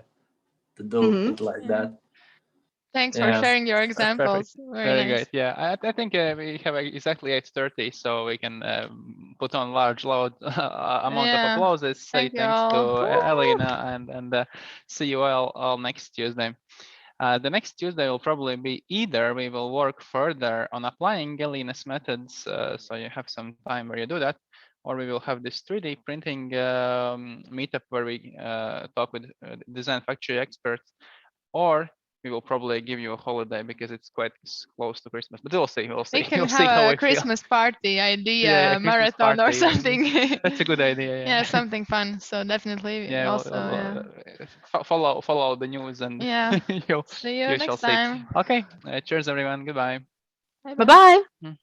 to do it like that. Thanks for Yeah. sharing your That's perfect. examples. Very nice. great. Yeah, I think we have exactly 8:30, so we can put on large loud amount of Yeah. applauses. Say Thank you thanks to all. Elīna and see you all next Tuesday. The next Tuesday will probably be either we will work further on applying Elīna's methods, so you have some time where you do that, or we will have this 3D printing meetup where we talk with design factory experts, or we will probably give you a holiday because it's quite close to Christmas. But we'll see. We'll We see. can We'll see have how a we feel. Christmas party idea Yeah, Christmas marathon or party. something. That's a good idea. Yeah, something fun. So definitely Yeah, also yeah. follow the news and Yeah. you See you you next shall see. time. Okay, cheers everyone. Goodbye. Bye Bye bye.